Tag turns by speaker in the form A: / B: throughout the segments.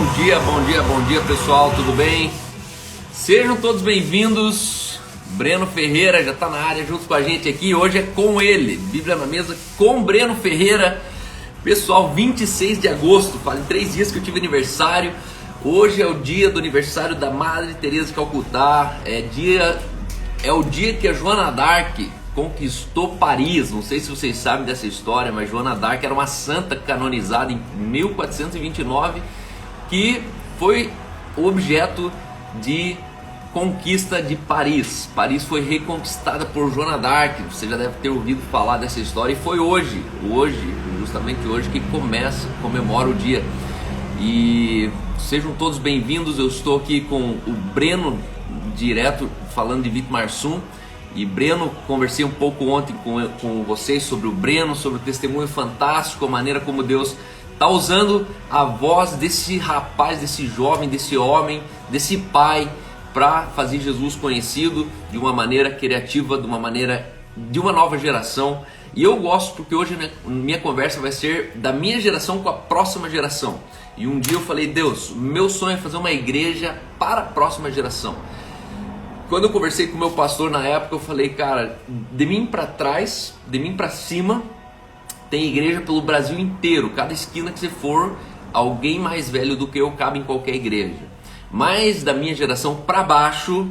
A: Bom dia pessoal, tudo bem? Sejam todos bem-vindos. Breno Ferreira já está na área junto com a gente aqui. Hoje é com ele, Bíblia na Mesa com Breno Ferreira. Pessoal, 26 de agosto, faz 3 dias que eu tive aniversário. Hoje é o dia do aniversário da Madre Teresa de Calcutá. É o dia que a Joana d'Arc conquistou Paris. Não sei se vocês sabem dessa história, mas Joana d'Arc era uma santa canonizada em 1429 que foi objeto de conquista de Paris. Paris foi reconquistada por Joana d'Arc. Você já deve ter ouvido falar dessa história. E foi justamente hoje que comemora o dia. E sejam todos bem-vindos. Eu estou aqui com o Breno, direto falando de Vitmarsum. E Breno, conversei um pouco ontem com vocês sobre o Breno, sobre o testemunho fantástico, a maneira como Deus está usando a voz desse rapaz, desse jovem, desse homem, desse pai, para fazer Jesus conhecido de uma maneira criativa, de uma nova geração. E eu gosto porque hoje minha conversa vai ser da minha geração com a próxima geração. E um dia eu falei, Deus, meu sonho é fazer uma igreja para a próxima geração. Quando eu conversei com o meu pastor na época, eu falei, cara, de mim para trás, de mim para cima, tem igreja pelo Brasil inteiro. Cada esquina que você for, alguém mais velho do que eu cabe em qualquer igreja. Mas da minha geração para baixo,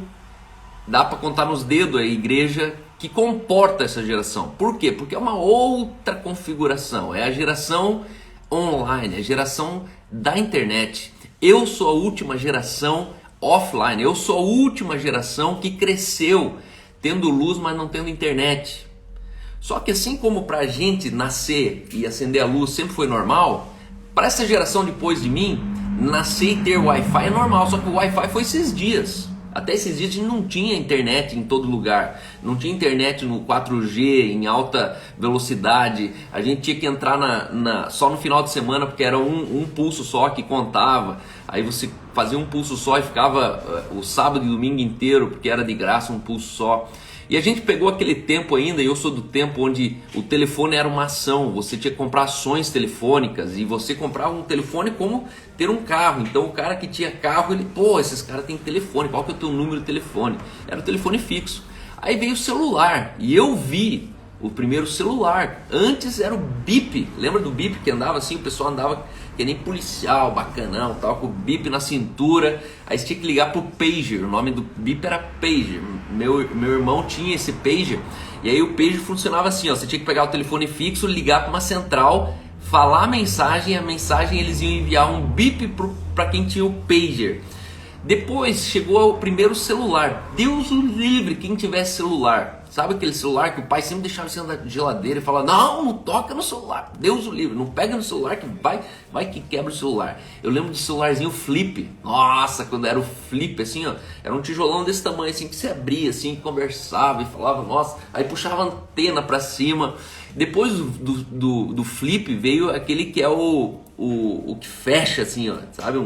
A: dá para contar nos dedos a igreja que comporta essa geração. Por quê? Porque é uma outra configuração. É a geração online, é a geração da internet. Eu sou a última geração offline. Eu sou a última geração que cresceu tendo luz, mas não tendo internet. Só que assim como para a gente nascer e acender a luz sempre foi normal, para essa geração depois de mim, nascer e ter Wi-Fi é normal. Só que o Wi-Fi foi esses dias. Até esses dias a gente não tinha internet em todo lugar. Não tinha internet no 4G em alta velocidade. A gente tinha que entrar só no final de semana, porque era um pulso só que contava. Aí você fazia um pulso só e ficava o sábado e domingo inteiro, porque era de graça um pulso só. E a gente pegou aquele tempo ainda, e eu sou do tempo onde o telefone era uma ação. Você tinha que comprar ações telefônicas, e você comprava um telefone como ter um carro. Então o cara que tinha carro, esses caras têm telefone, qual que é o teu número de telefone? Era o telefone fixo. Aí veio o celular, e eu vi o primeiro celular. Antes era o bip, lembra do bip que andava assim? O pessoal andava que nem policial, bacanão, tal, com o bip na cintura. Aí você tinha que ligar pro pager, o nome do bip era pager. Meu irmão tinha esse pager, e aí o pager funcionava assim, ó, você tinha que pegar o telefone fixo, ligar para uma central, falar a mensagem eles iam enviar um bip para quem tinha o pager. Depois chegou o primeiro celular. Deus o livre quem tivesse celular. Sabe aquele celular que o pai sempre deixava assim na geladeira e falava, não toca no celular, Deus o livre, não pega no celular que vai que quebra o celular. Eu lembro de celularzinho flip. Nossa, quando era o flip assim, ó, era um tijolão desse tamanho assim, que você abria assim, conversava e falava, nossa, aí puxava a antena pra cima. Depois do flip veio aquele que é o que fecha assim, ó, sabe,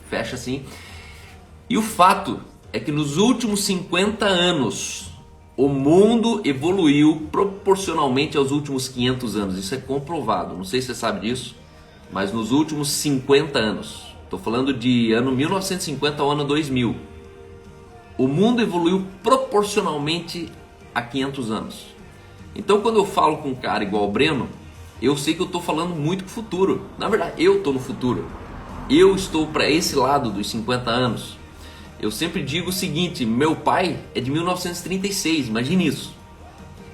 A: fecha assim. E o fato é que nos últimos 50 anos o mundo evoluiu proporcionalmente aos últimos 500 anos. Isso é comprovado, não sei se você sabe disso, mas nos últimos 50 anos, estou falando de ano 1950 ao ano 2000, o mundo evoluiu proporcionalmente a 500 anos. Então quando eu falo com um cara igual o Breno, eu sei que eu estou falando muito com o futuro. Na verdade, eu estou no futuro. Eu estou para esse lado dos 50 anos. Eu sempre digo o seguinte, meu pai é de 1936, imagine isso.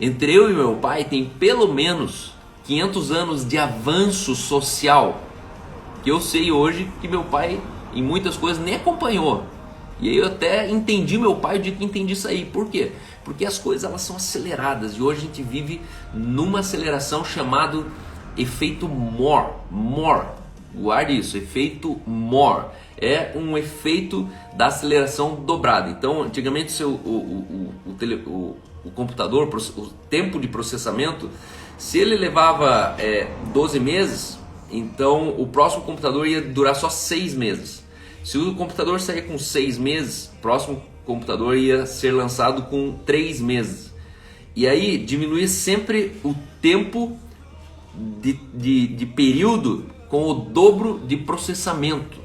A: Entre eu e meu pai tem pelo menos 500 anos de avanço social, que eu sei hoje que meu pai em muitas coisas nem acompanhou. E aí eu até entendi meu pai o dia que entendi isso aí. Por quê? Porque as coisas elas são aceleradas, e hoje a gente vive numa aceleração chamado efeito Moore. Guarde isso, efeito Moore. É um efeito da aceleração dobrada. Então, antigamente o computador, o tempo de processamento, se ele levava 12 meses, então o próximo computador ia durar só 6 meses. Se o computador sair com 6 meses, o próximo computador ia ser lançado com 3 meses. E aí diminuía sempre o tempo de período com o dobro de processamento.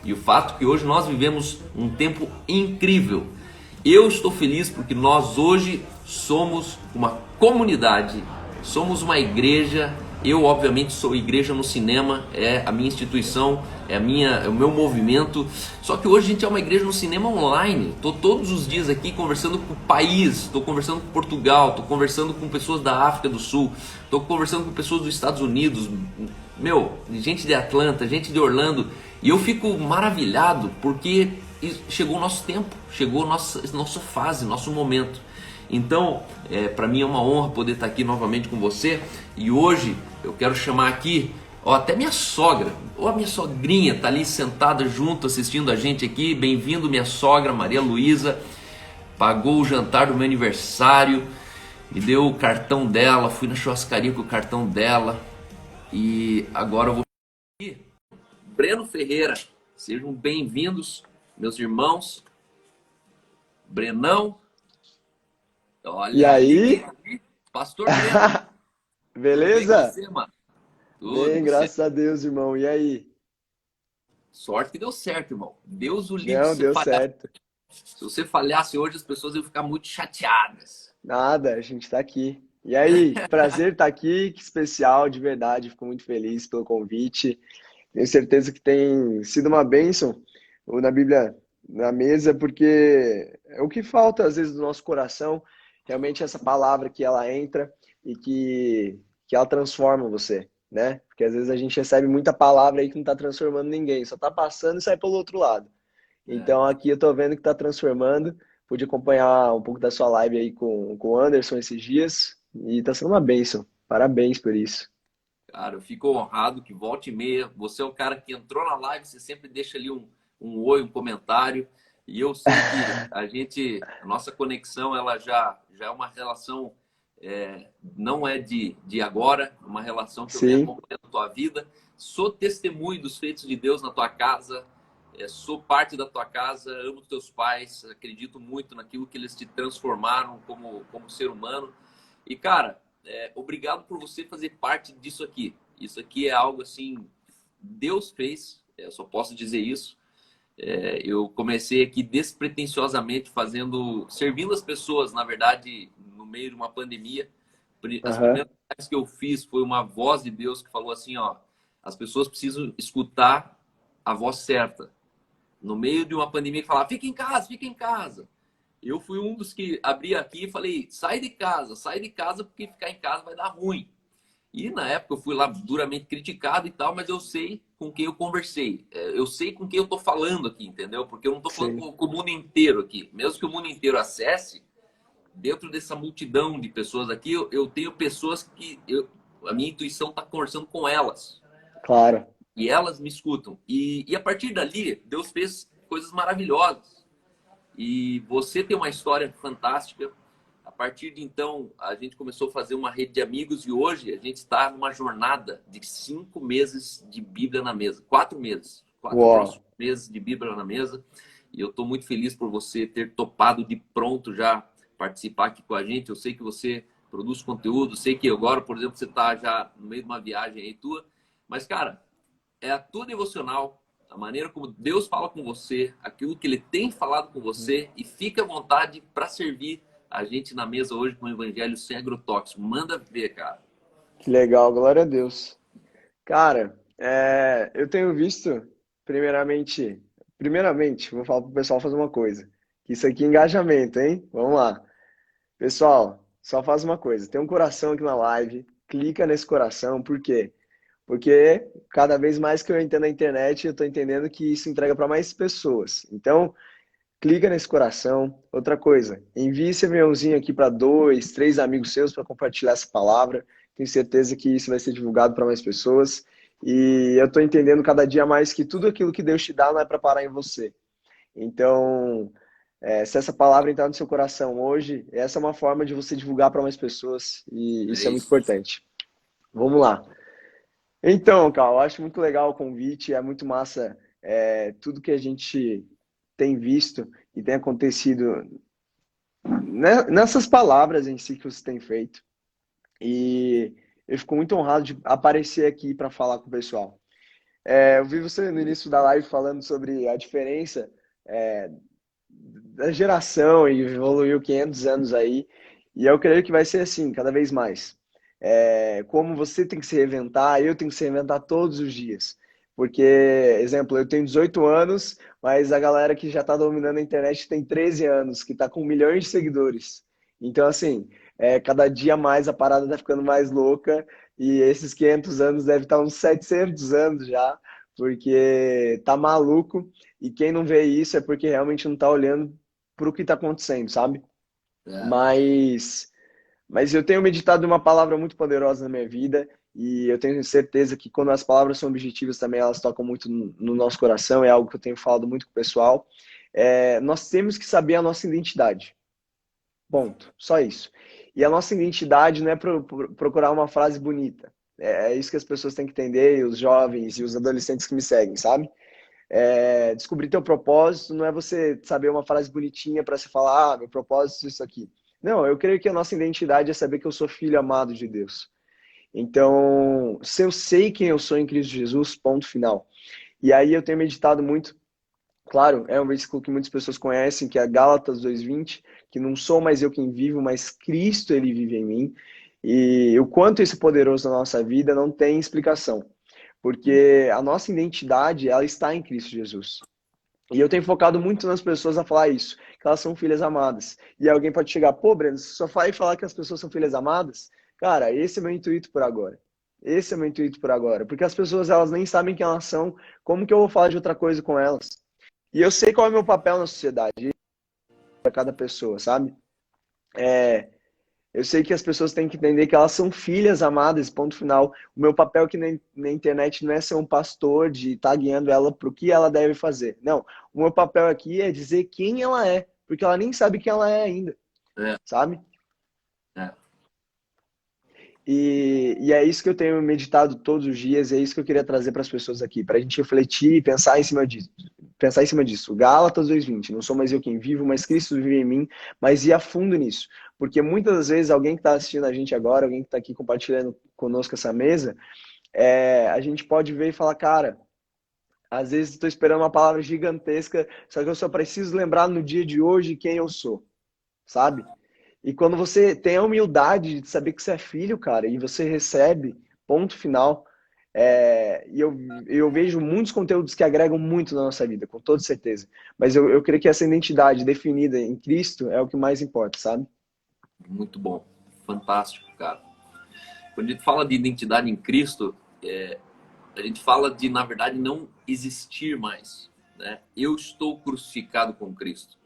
A: E o fato que hoje nós vivemos um tempo incrível. Eu estou feliz porque nós hoje somos uma comunidade, somos uma igreja. Eu, obviamente, sou Igreja no Cinema, é a minha instituição, é o meu movimento. Só que hoje a gente é uma igreja no cinema online. Estou todos os dias aqui conversando com o país, estou conversando com Portugal, estou conversando com pessoas da África do Sul, estou conversando com pessoas dos Estados Unidos, gente de Atlanta, gente de Orlando. E eu fico maravilhado porque chegou o nosso tempo, chegou a nossa fase, nosso momento. Então, para mim é uma honra poder estar aqui novamente com você. E hoje eu quero chamar aqui, até minha sogra, ou a minha sogrinha está ali sentada junto assistindo a gente aqui. Bem-vindo, minha sogra, Maria Luísa. Pagou o jantar do meu aniversário, me deu o cartão dela, fui na churrascaria com o cartão dela. E agora eu vou aqui, Breno Ferreira. Sejam bem-vindos, meus irmãos. Brenão. Olha
B: E aí?
A: Pastor Breno.
B: Beleza?
A: Tudo bem com você, mano? Tudo,
B: Bem,
A: você.
B: graças a Deus, irmão. E aí?
A: Sorte que deu certo, irmão. Deus o livre
B: Não,
A: se você
B: deu
A: falhar.
B: certo.
A: Se você falhasse hoje, as pessoas iam ficar muito chateadas.
B: Nada, a gente tá aqui. E aí? Prazer estar aqui, que especial, de verdade. Fico muito feliz pelo convite. Tenho certeza que tem sido uma bênção o na Bíblia na mesa, porque é o que falta às vezes do nosso coração, realmente essa palavra que ela entra e que ela transforma você, né? Porque às vezes a gente recebe muita palavra aí que não tá transformando ninguém, só tá passando e sai pelo outro lado.
A: É,
B: Então aqui eu tô vendo que tá transformando. Pude acompanhar um pouco da sua live aí com o Anderson esses dias e tá sendo uma bênção. Parabéns por isso.
A: cara, eu fico honrado que volta e meia. Você é o cara que entrou na live, você sempre deixa ali um oi, um comentário. E eu sei que a nossa conexão, ela já é uma relação, não é de agora, uma relação que eu venho
B: Sim,
A: acompanhando a tua vida. Sou testemunho dos feitos de Deus na tua casa, sou parte da tua casa, amo os teus pais, acredito muito naquilo que eles te transformaram como ser humano. E, cara, obrigado por você fazer parte disso aqui. Isso aqui é algo assim, Deus fez, eu só posso dizer isso. Eu comecei aqui despretensiosamente servindo as pessoas, na verdade, no meio de uma pandemia. As
B: aham,
A: primeiras coisas que eu fiz foi uma voz de Deus que falou assim, ó, as pessoas precisam escutar a voz certa. No meio de uma pandemia que falava, fica em casa, fica em casa. Eu fui um dos que abri aqui e falei, sai de casa, porque ficar em casa vai dar ruim. E na época eu fui lá duramente criticado e tal, mas eu sei com quem eu conversei. Eu sei com quem eu tô falando aqui, entendeu? Porque eu não tô falando
B: sim.
A: com o mundo inteiro aqui. Mesmo que o mundo inteiro acesse, dentro dessa multidão de pessoas aqui, eu tenho pessoas que a minha intuição tá conversando com elas.
B: Claro.
A: E elas me escutam. E a partir dali, Deus fez coisas maravilhosas. E você tem uma história fantástica. A partir de então, a gente começou a fazer uma rede de amigos e hoje a gente está numa jornada de 5 meses de Bíblia na mesa. 4 meses. Quatro
B: Uau.
A: próximos meses de Bíblia na mesa. E eu estou muito feliz por você ter topado de pronto já participar aqui com a gente. Eu sei que você produz conteúdo, sei que agora, por exemplo, você está já no meio de uma viagem aí tua. Mas, cara, é a tua devocional, a maneira como Deus fala com você, aquilo que Ele tem falado com você, e fica à vontade para servir a gente na mesa hoje com o Evangelho sem agrotóxico. Manda ver, cara.
B: Que legal, glória a Deus. Cara, eu tenho visto, primeiramente, vou falar pro pessoal fazer uma coisa. Que isso aqui é engajamento, hein? Vamos lá. Pessoal, só faz uma coisa. Tem um coração aqui na live, clica nesse coração, por quê? Porque cada vez mais que eu entendo a internet, eu estou entendendo que isso entrega para mais pessoas. Então, clica nesse coração. Outra coisa, envie esse aviãozinho aqui para 2, 3 amigos seus para compartilhar essa palavra. Tenho certeza que isso vai ser divulgado para mais pessoas. E eu estou entendendo cada dia mais que tudo aquilo que Deus te dá não é para parar em você. Então, se essa palavra entrar no seu coração hoje, essa é uma forma de você divulgar para mais pessoas. E
A: É
B: isso é muito
A: isso.
B: importante. Vamos lá. Então, Carl, eu acho muito legal o convite, é muito massa tudo que a gente tem visto e tem acontecido nessas palavras em si que você tem feito. E eu fico muito honrado de aparecer aqui para falar com o pessoal. Eu vi você no início da live falando sobre a diferença é, da geração e evoluiu 500 anos aí. E eu creio que vai ser assim, cada vez mais. Como você tem que se reinventar, eu tenho que se reinventar todos os dias. Porque, exemplo, eu tenho 18 anos, mas a galera que já está dominando a internet tem 13 anos, que está com milhões de seguidores. Então, assim, cada dia mais a parada está ficando mais louca e esses 500 anos deve estar uns 700 anos já, porque tá maluco. E quem não vê isso é porque realmente não tá olhando para o que tá acontecendo, sabe?
A: É.
B: Mas, mas eu tenho meditado uma palavra muito poderosa na minha vida e eu tenho certeza que quando as palavras são objetivas também elas tocam muito no nosso coração, é algo que eu tenho falado muito com o pessoal. Nós temos que saber a nossa identidade. Ponto. Só isso. E a nossa identidade não é procurar uma frase bonita. É isso que as pessoas têm que entender, e os jovens e os adolescentes que me seguem, sabe? Descobrir teu propósito não é você saber uma frase bonitinha para você falar, meu propósito é isso aqui. Não, eu creio que a nossa identidade é saber que eu sou filho amado de Deus. Então, se eu sei quem eu sou em Cristo Jesus, ponto final. E aí eu tenho meditado muito, claro, é um versículo que muitas pessoas conhecem, que é Gálatas 2:20, que não sou mais eu quem vivo, mas Cristo ele vive em mim. E o quanto isso é poderoso na nossa vida não tem explicação, porque a nossa identidade, ela está em Cristo Jesus. E eu tenho focado muito nas pessoas a falar isso, que elas são filhas amadas. E alguém pode chegar, pô, Breno, você só vai falar que as pessoas são filhas amadas? Cara, esse é meu intuito por agora. Esse é meu intuito por agora. Porque as pessoas, elas nem sabem quem elas são, como que eu vou falar de outra coisa com elas? E eu sei qual é o meu papel na sociedade, para cada pessoa, sabe? É, eu sei que as pessoas têm que entender que elas são filhas amadas, ponto final. O meu papel aqui na internet não é ser um pastor de estar guiando ela para o que ela deve fazer. Não, o meu papel aqui é dizer quem ela é, porque ela nem sabe quem ela é ainda,
A: É,
B: sabe?
A: é.
B: E é isso que eu tenho meditado todos os dias, é isso que eu queria trazer para as pessoas aqui, para a gente refletir e pensar em cima disso. Pensar em cima disso. Gálatas 2:20, não sou mais eu quem vivo, mas Cristo vive em mim, mas ir a fundo nisso. Porque muitas das vezes alguém que está assistindo a gente agora, alguém que está aqui compartilhando conosco essa mesa, a gente pode ver e falar, cara, às vezes estou esperando uma palavra gigantesca, só que eu só preciso lembrar no dia de hoje quem eu sou, sabe? E quando você tem a humildade de saber que você é filho, cara, e você recebe, ponto final. E eu vejo muitos conteúdos que agregam muito na nossa vida, com toda certeza. Mas eu creio que essa identidade definida em Cristo é o que mais importa, sabe?
A: Muito bom. Fantástico, cara. Quando a gente fala de identidade em Cristo, a gente fala de, na verdade, não existir mais. Né? Eu estou crucificado com Cristo.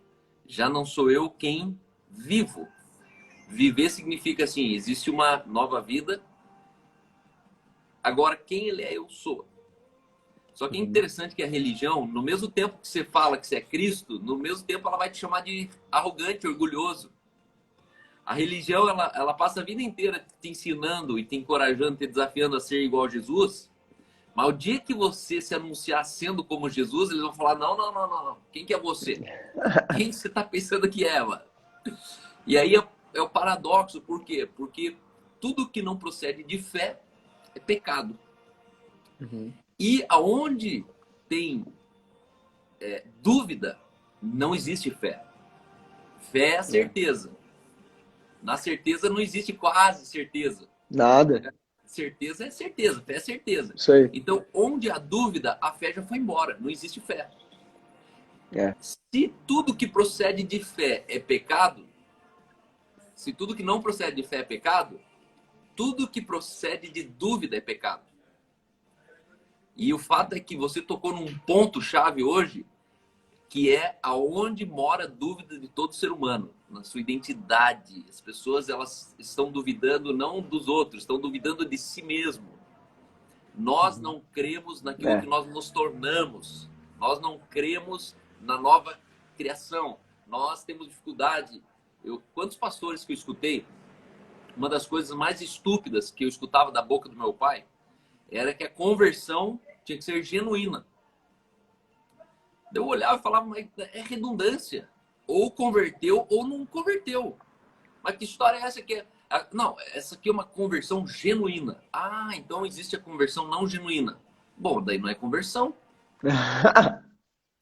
A: Já não sou eu quem vivo. Viver significa assim, existe uma nova vida. Agora, quem ele é, eu sou. Só que é
B: Uhum.
A: interessante que a religião, no mesmo tempo que você fala que você é Cristo, no mesmo tempo ela vai te chamar de arrogante, orgulhoso. A religião, ela passa a vida inteira te ensinando e te encorajando, te desafiando a ser igual a Jesus. Mas o dia que você se anunciar sendo como Jesus, eles vão falar, não, não, não, não, não. Quem que é você? Quem você está pensando que é, mano? E aí é o paradoxo, por quê? Porque tudo que não procede de fé é pecado.
B: Uhum.
A: E aonde tem dúvida, não existe fé. Fé é a
B: É.
A: certeza. Na certeza não existe quase certeza.
B: Nada.
A: Né? Certeza é certeza, fé é certeza.
B: Isso aí.
A: Então, onde há dúvida, a fé já foi embora, não existe fé.
B: É.
A: Se tudo que procede de fé é pecado, se tudo que não procede de fé é pecado, tudo que procede de dúvida é pecado. E o fato é que você tocou num ponto-chave hoje, que é aonde mora a dúvida de todo ser humano, na sua identidade. As pessoas elas estão duvidando não dos outros, estão duvidando de si mesmo. Nós
B: Uhum.
A: não cremos naquilo que
B: É.
A: nós nos tornamos. Nós não cremos na nova criação. Nós temos dificuldade. Quantos pastores que eu escutei, uma das coisas mais estúpidas que eu escutava da boca do meu pai era que a conversão tinha que ser genuína. Eu olhava e falava, mas é redundância. Ou converteu ou não converteu. Mas que história é essa que é? Não, essa aqui é uma conversão genuína. Ah, então existe a conversão não genuína. Bom, daí não é conversão,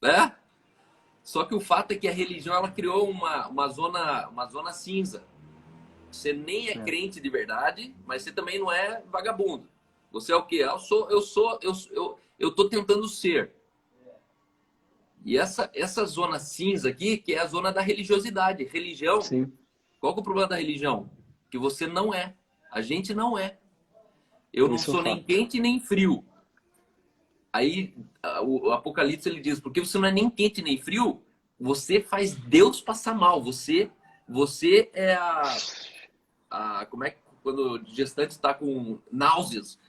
A: né? Só que o fato é que a religião ela criou uma zona cinza. Você nem é
B: É,
A: crente de verdade, mas você também não é vagabundo. Você é o quê? Eu tô tentando ser. E essa zona cinza aqui, que é a zona da religiosidade. Religião,
B: sim,
A: qual que é o problema da religião? Que você não é. A gente não é. Eu não
B: esse é o
A: sou nem
B: fato.
A: quente nem frio. Aí o Apocalipse ele diz, porque você não é nem quente nem frio, você faz Deus passar mal. Você é como é que quando o gestante está com náuseas?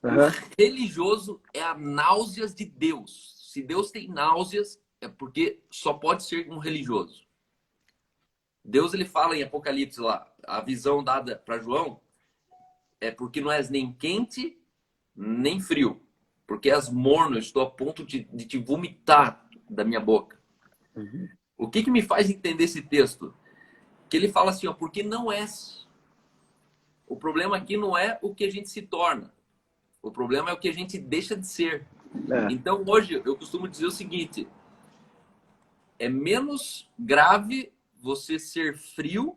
A: O
B: Aham,
A: religioso é a náuseas de Deus. Se Deus tem náuseas, é porque só pode ser um religioso. Deus ele fala em Apocalipse lá, a visão dada para João é porque não és nem quente nem frio, porque és morno, eu estou a ponto de te vomitar da minha boca.
B: uhum,
A: O que me faz entender esse texto? Que ele fala assim, ó, porque não és. O problema aqui não é o que a gente se torna, o problema é o que a gente deixa de ser.
B: é,
A: Então hoje eu costumo dizer o seguinte: é menos grave você ser frio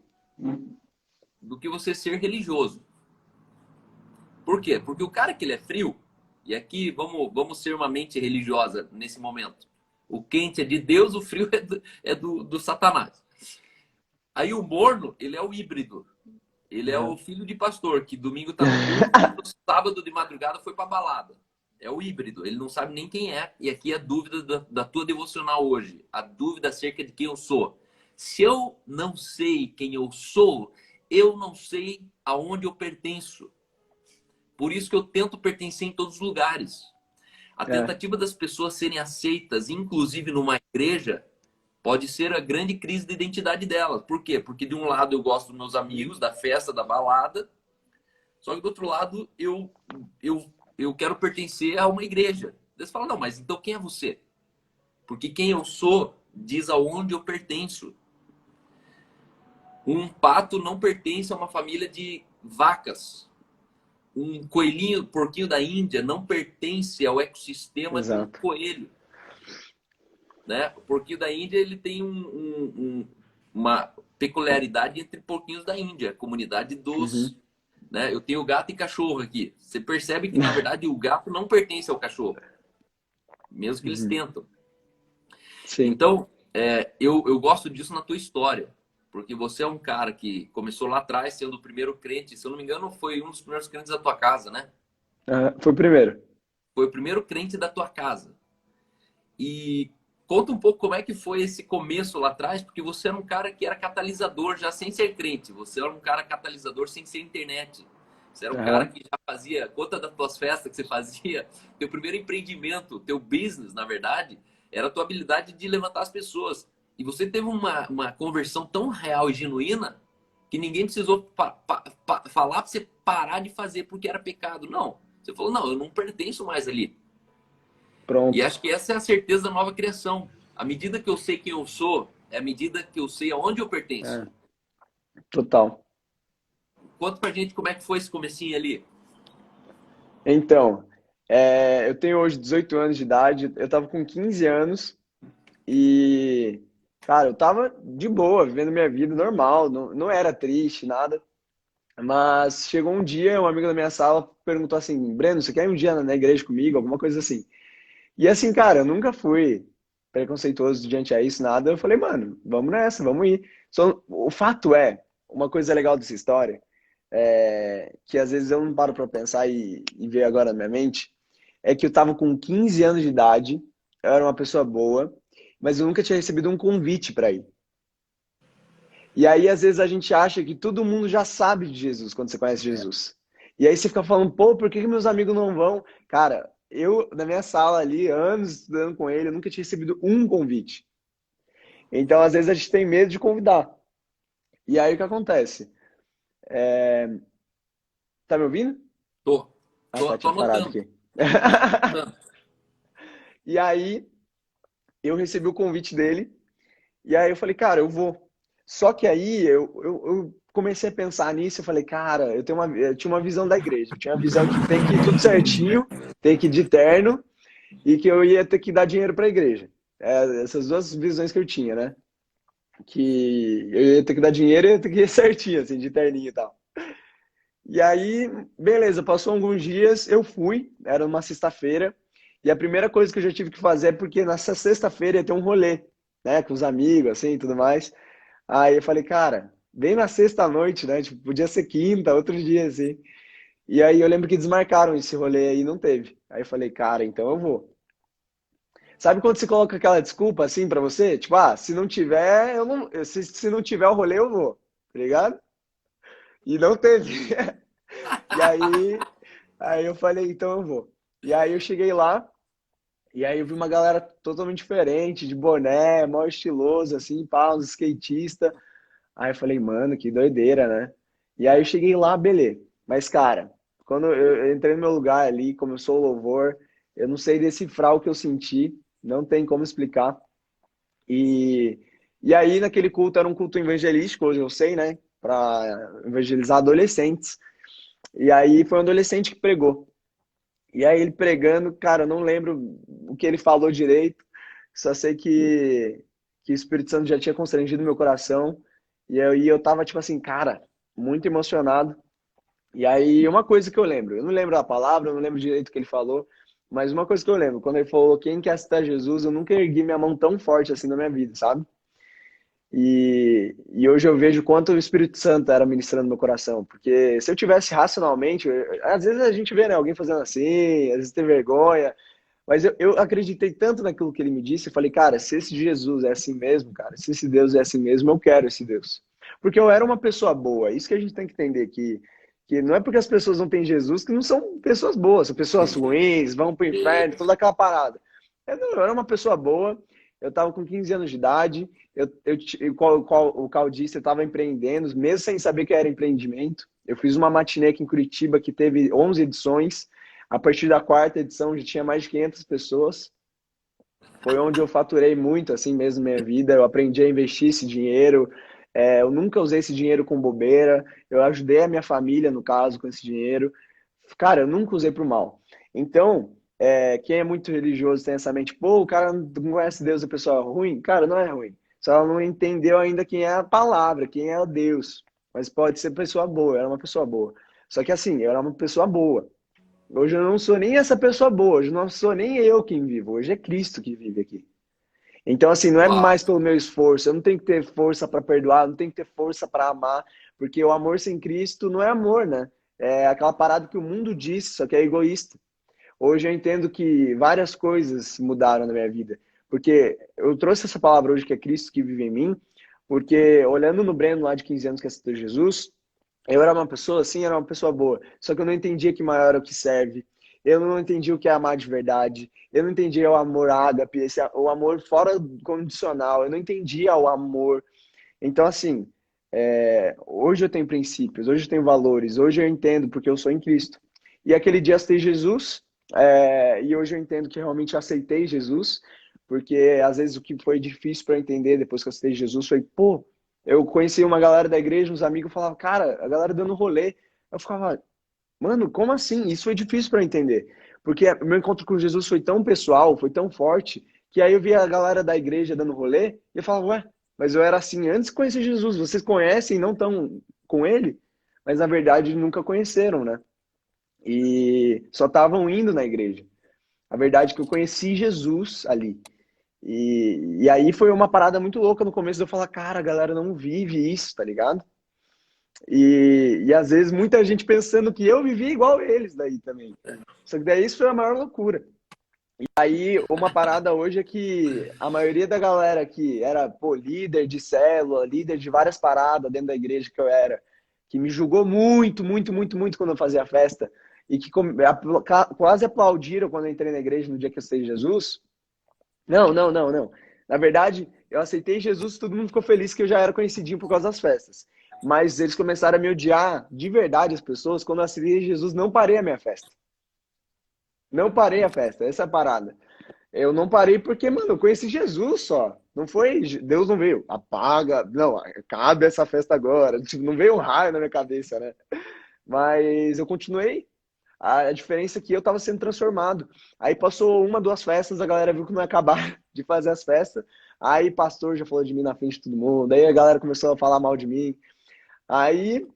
A: do que você ser religioso. Por quê? Porque o cara que ele é frio, e aqui vamos ser uma mente religiosa nesse momento. O quente é de Deus, o frio é do Satanás. Aí o morno, ele é o híbrido. Ele é o
B: aham.
A: filho de pastor, que domingo tá no culto e no sábado de madrugada foi pra balada. É o híbrido, ele não sabe nem quem é. E aqui é a dúvida da tua devocional hoje. A dúvida acerca de quem eu sou. Se eu não sei quem eu não sei aonde eu pertenço. Por isso que eu tento pertencer em todos os lugares. A
B: É,
A: tentativa das pessoas serem aceitas, inclusive numa igreja, pode ser a grande crise de identidade delas. Por quê? Porque de um lado eu gosto dos meus amigos, da festa, da balada, só que do outro lado eu quero pertencer a uma igreja. Você fala, não, mas então quem é você? Porque quem eu sou diz aonde eu pertenço. Um pato não pertence a uma família de vacas. Um coelhinho, porquinho da Índia não pertence ao ecossistema de um
B: exato.
A: coelho, né? O porquinho da Índia ele tem uma peculiaridade entre porquinhos da Índia, a comunidade dos,
B: Uhum,
A: né? Eu tenho gato e cachorro aqui. Você percebe que na verdade o gato não pertence ao cachorro, mesmo que eles
B: uhum,
A: tentam.
B: sim.
A: Então, eu gosto disso na tua história, porque você é um cara que começou lá atrás sendo o primeiro crente, se eu não me engano, foi um dos primeiros crentes da tua casa, né?
B: Aham, foi o primeiro.
A: Foi o primeiro crente da tua casa. E conta um pouco como é que foi esse começo lá atrás, porque você era um cara que era catalisador já sem ser crente. Você era um cara catalisador sem ser internet. Você era um cara
B: Aham,
A: que já fazia, conta das tuas festas que você fazia, teu primeiro empreendimento, teu business, na verdade, era a tua habilidade de levantar as pessoas. E você teve uma conversão tão real e genuína que ninguém precisou falar para você parar de fazer porque era pecado. Não. Você falou, não, eu não pertenço mais ali. E
B: pronto.
A: acho que essa é a certeza da nova criação. À medida que eu sei quem eu sou, é à medida que eu sei aonde eu pertenço.
B: É, total.
A: Conta pra gente como é que foi esse comecinho ali.
B: Então, eu tenho hoje 18 anos de idade, eu tava com 15 anos e, cara, eu tava de boa, vivendo minha vida normal, não era triste, nada. Mas chegou um dia, um amigo da minha sala perguntou assim: Breno, você quer ir um dia na igreja comigo? Alguma coisa assim. E assim, cara, eu nunca fui preconceituoso diante a isso, nada. Eu falei, mano, vamos nessa, vamos ir. Só, o fato é, uma coisa legal dessa história, que às vezes eu não paro pra pensar e ver agora na minha mente, é que eu tava com 15 anos de idade, eu era uma pessoa boa, mas eu nunca tinha recebido um convite pra ir. E aí, às vezes, a gente acha que todo mundo já sabe de Jesus quando você conhece Jesus. E aí você fica falando, pô, por que que meus amigos não vão? Cara, eu, na minha sala ali, anos estudando com ele, eu nunca tinha recebido um convite. Então, às vezes, a gente tem medo de convidar. E aí, o que acontece? Tá me ouvindo?
A: Tô,
B: Ah,
A: tô,
B: tá,
A: tô
B: tinha parado
A: anotando.
B: aqui.
A: Tô anotando.
B: E aí, eu recebi o convite dele, e aí eu falei, cara, eu vou. Só que aí, comecei a pensar nisso, eu falei, cara, eu tinha uma visão da igreja. Eu tinha uma visão que tem que ir tudo certinho, tem que ir de terno e que eu ia ter que dar dinheiro para a igreja. Essas duas visões que eu tinha, né? Que eu ia ter que dar dinheiro e eu ia ter que ir certinho, assim, de terninho e tal. E aí, beleza, passou alguns dias, eu fui, era uma sexta-feira, e a primeira coisa que eu já tive que fazer é porque nessa sexta-feira ia ter um rolê, né, com os amigos, assim, e tudo mais. Aí eu falei, cara, vem na sexta-noite, né, tipo, podia ser quinta, outro dia, assim. E aí eu lembro que desmarcaram esse rolê aí e não teve. Aí eu falei, cara, então eu vou. Sabe quando você coloca aquela desculpa, assim, pra você? Tipo, ah, se não tiver, eu não, se não tiver o rolê, eu vou, tá ligado? E não teve. E aí eu falei, então eu vou. E aí eu cheguei lá, e aí eu vi uma galera totalmente diferente, de boné, mó estiloso, assim, pá, uns skatistas. Aí eu falei, mano, que doideira, né? E aí eu cheguei lá, beleza. Mas, cara, quando eu entrei no meu lugar ali, começou o louvor, eu não sei decifrar o que eu senti, não tem como explicar. E, e aí naquele culto era um culto evangelístico, hoje eu sei, né? Para evangelizar adolescentes. E aí foi um adolescente que pregou. E aí ele pregando, cara, eu não lembro o que ele falou direito, só sei que o Espírito Santo já tinha constrangido meu coração, e eu tava, tipo assim, cara, muito emocionado. E aí uma coisa que eu não lembro a palavra, eu não lembro direito o que ele falou, mas uma coisa que eu lembro, quando ele falou, quem quer aceitar Jesus, eu nunca ergui minha mão tão forte assim na minha vida, sabe? E hoje eu vejo quanto o Espírito Santo era ministrando no meu coração. Porque se eu tivesse racionalmente, às vezes a gente vê, né, alguém fazendo assim, às vezes tem vergonha, mas eu acreditei tanto naquilo que ele me disse, eu falei, cara, se esse Jesus é assim mesmo, cara, se esse Deus é assim mesmo, eu quero esse Deus. Porque eu era uma pessoa boa, isso que a gente tem que entender, que não é porque as pessoas não têm Jesus que não são pessoas boas, são pessoas ruins, vão pro inferno, toda aquela parada. Eu era uma pessoa boa, eu estava com 15 anos de idade, o Cal disse, eu estava empreendendo, mesmo sem saber que era empreendimento. Eu fiz uma matinê aqui em Curitiba que teve 11 edições. A partir da quarta edição já tinha mais de 500 pessoas. Foi onde eu faturei muito, assim mesmo, minha vida. Eu aprendi a investir esse dinheiro. Eu nunca usei esse dinheiro com bobeira. Eu ajudei a minha família, no caso, com esse dinheiro. Cara, eu nunca usei pro mal. Então, quem é muito religioso tem essa mente, pô, o cara não conhece Deus, a pessoa é ruim. Cara, não é ruim. Só ela não entendeu ainda quem é a palavra, quem é o Deus. Mas pode ser pessoa boa, eu era uma pessoa boa. Só que assim, eu era uma pessoa boa. Hoje eu não sou nem essa pessoa boa, hoje não sou nem eu quem vivo, hoje é Cristo que vive aqui. Então, assim, não é
A: Uau.
B: mais pelo meu esforço, eu não tenho que ter força para perdoar, não tenho que ter força para amar, porque o amor sem Cristo não é amor, né? É aquela parada que o mundo diz, só que é egoísta. Hoje eu entendo que várias coisas mudaram na minha vida, porque eu trouxe essa palavra hoje que é Cristo que vive em mim, porque olhando no Breno lá de 15 anos que aceitou Jesus, eu era uma pessoa assim, era uma pessoa boa. Só que eu não entendia que maior é o que serve. Eu não entendia o que é amar de verdade. Eu não entendia o amor ágape, o amor fora condicional. Eu não entendia o amor. Então, assim, hoje eu tenho princípios, hoje eu tenho valores, hoje eu entendo porque eu sou em Cristo. E aquele dia eu aceitei Jesus, e hoje eu entendo que realmente aceitei Jesus, porque às vezes o que foi difícil para eu entender depois que eu aceitei Jesus foi, pô, eu conheci uma galera da igreja, uns amigos falavam, cara, a galera dando rolê. Eu ficava, mano, como assim? Isso foi difícil para eu entender. Porque o meu encontro com Jesus foi tão pessoal, foi tão forte, que aí eu via a galera da igreja dando rolê, e eu falava, ué, mas eu era assim antes de conhecer Jesus. Vocês conhecem e não estão com ele? Mas na verdade nunca conheceram, né? E só estavam indo na igreja. A verdade é que eu conheci Jesus ali. E aí foi uma parada muito louca no começo de eu falar, cara, a galera não vive isso, tá ligado? E às vezes muita gente pensando que eu vivi igual eles daí também. Só que daí isso foi a maior loucura. Aí uma parada hoje é que a maioria da galera que era, pô, líder de célula, líder de várias paradas dentro da igreja que eu era, que me julgou muito, muito, muito, muito quando eu fazia festa, e que quase aplaudiram quando eu entrei na igreja no dia que eu aceitei Jesus. Não, não, não, não. Na verdade, eu aceitei Jesus, todo mundo ficou feliz que eu já era conhecidinho por causa das festas. Mas eles começaram a me odiar de verdade, as pessoas, quando eu aceitei Jesus, não parei a minha festa. Não parei a festa, essa é a parada. Eu não parei porque, mano, eu conheci Jesus só. Não foi, Deus não veio, apaga, não, acabe essa festa agora. Tipo, não veio um raio na minha cabeça, né? Mas eu continuei. A diferença é que eu tava sendo transformado. Aí passou uma, duas festas, a galera viu que não ia acabar de fazer as festas. Aí pastor já falou de mim na frente de todo mundo. Aí a galera começou a falar mal de mim. Aí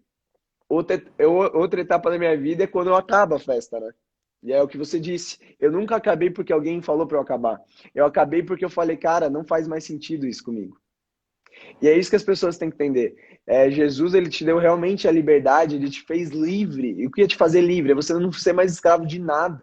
B: outra etapa da minha vida é quando eu acabo a festa, né? E é o que você disse. Eu nunca acabei porque alguém falou para eu acabar. Eu acabei porque eu falei, cara, não faz mais sentido isso comigo. E é isso que as pessoas têm que entender. Jesus, ele te deu realmente a liberdade, ele te fez livre. E o que ia te fazer livre? É você não ser mais escravo de nada.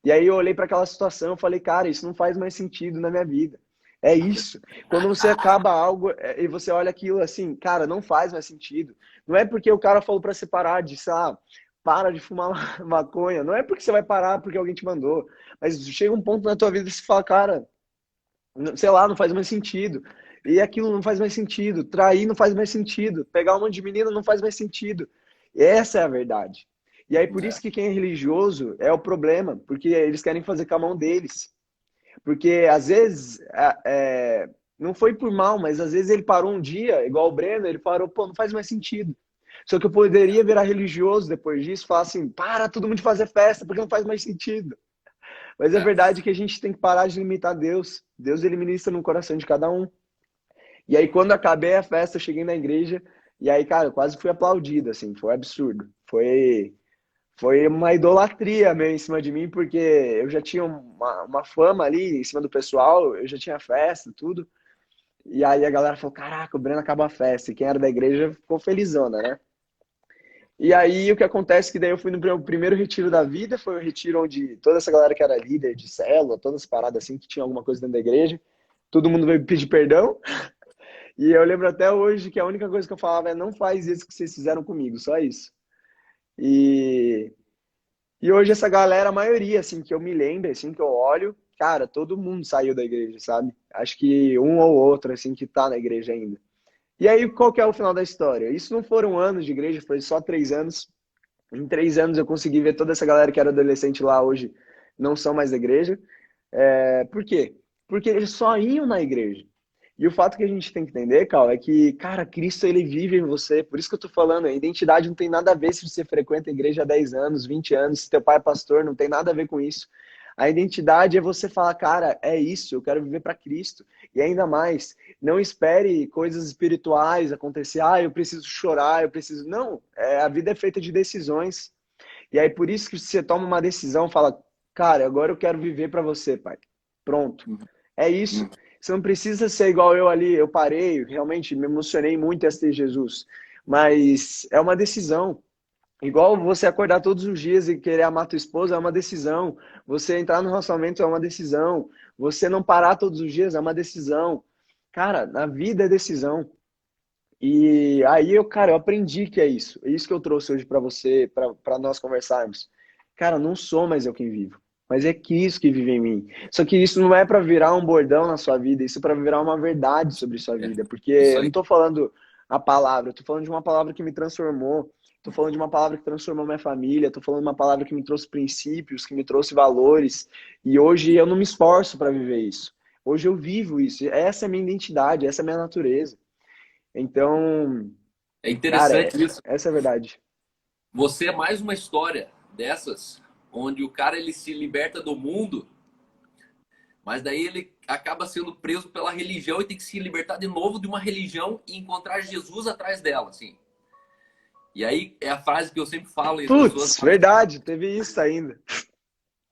B: E aí eu olhei para aquela situação e falei, cara, isso não faz mais sentido na minha vida. É isso. Quando você acaba algo e você olha aquilo assim, cara, não faz mais sentido. Não é porque o cara falou para você parar de, sei lá, para de fumar maconha. Não é porque você vai parar porque alguém te mandou. Mas chega um ponto na tua vida que você fala, cara, sei lá, não faz mais sentido. E aquilo não faz mais sentido. Trair não faz mais sentido. Pegar um monte de menina não faz mais sentido. Essa é a verdade. E aí, por isso que quem é religioso é o problema, porque eles querem fazer com a mão deles. Porque às vezes, não foi por mal, mas às vezes ele parou um dia, igual o Breno, ele parou, pô, não faz mais sentido. Só que eu poderia virar religioso depois disso, falar assim, para todo mundo de fazer festa, porque não faz mais sentido. Mas a
A: É.
B: verdade é que a gente tem que parar de limitar Deus. Deus, ele ministra no coração de cada um. E aí, quando acabei a festa, eu cheguei na igreja, e aí, cara, eu quase fui aplaudido, assim, foi absurdo. Foi uma idolatria meio em cima de mim, porque eu já tinha uma fama ali em cima do pessoal, eu já tinha festa, tudo. E aí a galera falou, caraca, o Breno acabou a festa. E quem era da igreja ficou felizona, né? E aí o que acontece é que daí eu fui no primeiro retiro da vida, foi o retiro onde toda essa galera que era líder de célula, todas as paradas assim, que tinha alguma coisa dentro da igreja, todo mundo veio pedir perdão. E eu lembro até hoje que a única coisa que eu falava é não faz isso que vocês fizeram comigo, só isso. E E hoje essa galera, a maioria, assim, que eu me lembro, assim, que eu olho, cara, todo mundo saiu da igreja, sabe? Acho que um ou outro, assim, que tá na igreja ainda. E aí, qual que é o final da história? Isso não foram anos de igreja, foi só 3 anos. Em 3 anos eu consegui ver toda essa galera que era adolescente lá hoje não são mais da igreja. Por quê? Porque eles só iam na igreja. E o fato que a gente tem que entender, Cal, é que, cara, Cristo, ele vive em você. Por isso que eu tô falando, a identidade não tem nada a ver se você frequenta a igreja há 10 anos, 20 anos, se teu pai é pastor, não tem nada a ver com isso. A identidade é você falar, cara, é isso, eu quero viver para Cristo. E ainda mais, não espere coisas espirituais acontecer. Ah, eu preciso chorar, eu preciso. Não, a vida é feita de decisões. E aí, por isso que você toma uma decisão, fala, cara, agora eu quero viver para você, pai. Pronto. É isso. Você não precisa ser igual eu ali. Eu parei, realmente me emocionei muito em ter Jesus. Mas é uma decisão. Igual você acordar todos os dias e querer amar tua esposa é uma decisão. Você entrar no relacionamento é uma decisão. Você não parar todos os dias é uma decisão. Cara, na vida é decisão. E aí cara, eu aprendi que é isso. É isso que eu trouxe hoje para você, para nós conversarmos. Cara, não sou mais eu quem vivo, mas é Cristo que vive em mim. Só que isso não é para virar um bordão na sua vida, isso é para virar uma verdade sobre sua
A: É.
B: vida, porque
A: Isso
B: eu
A: aí.
B: não tô falando a palavra, eu tô falando de uma palavra que me transformou. Tô falando de uma palavra que transformou minha família, tô falando de uma palavra que me trouxe princípios, que me trouxe valores, e hoje eu não me esforço para viver isso. Hoje eu vivo isso. Essa é a minha identidade, essa é a minha natureza. Então,
A: É
B: cara,
A: interessante isso.
B: essa é a verdade.
A: Você é mais uma história dessas, onde o cara ele se liberta do mundo, mas daí ele acaba sendo preso pela religião e tem que se libertar de novo de uma religião e encontrar Jesus atrás dela, assim. E aí é a frase que eu sempre falo e
B: Putz, verdade, teve isso ainda.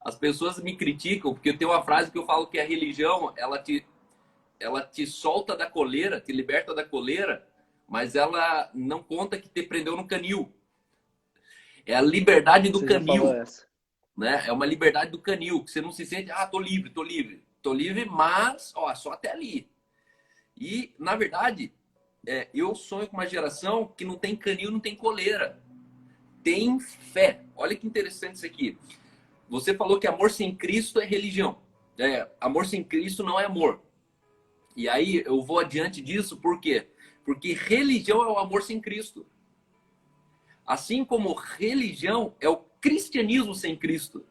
A: as pessoas me criticam porque eu tenho uma frase que eu falo que a religião, ela te solta da coleira, te liberta da coleira, mas ela não conta que te prendeu no canil. É a liberdade do
B: Você já falou
A: canil,
B: essa.
A: né? É uma liberdade do canil, que você não se sente, tô livre, tô livre. Tô livre, mas, ó, só até ali. E, na verdade, eu sonho com uma geração que não tem canil, não tem coleira. Tem fé. Olha que interessante isso aqui. Você falou que amor sem Cristo é religião. Amor sem Cristo não é amor. E aí eu vou adiante disso, por quê? Porque religião é o amor sem Cristo. Assim como religião é o cristianismo sem Cristo.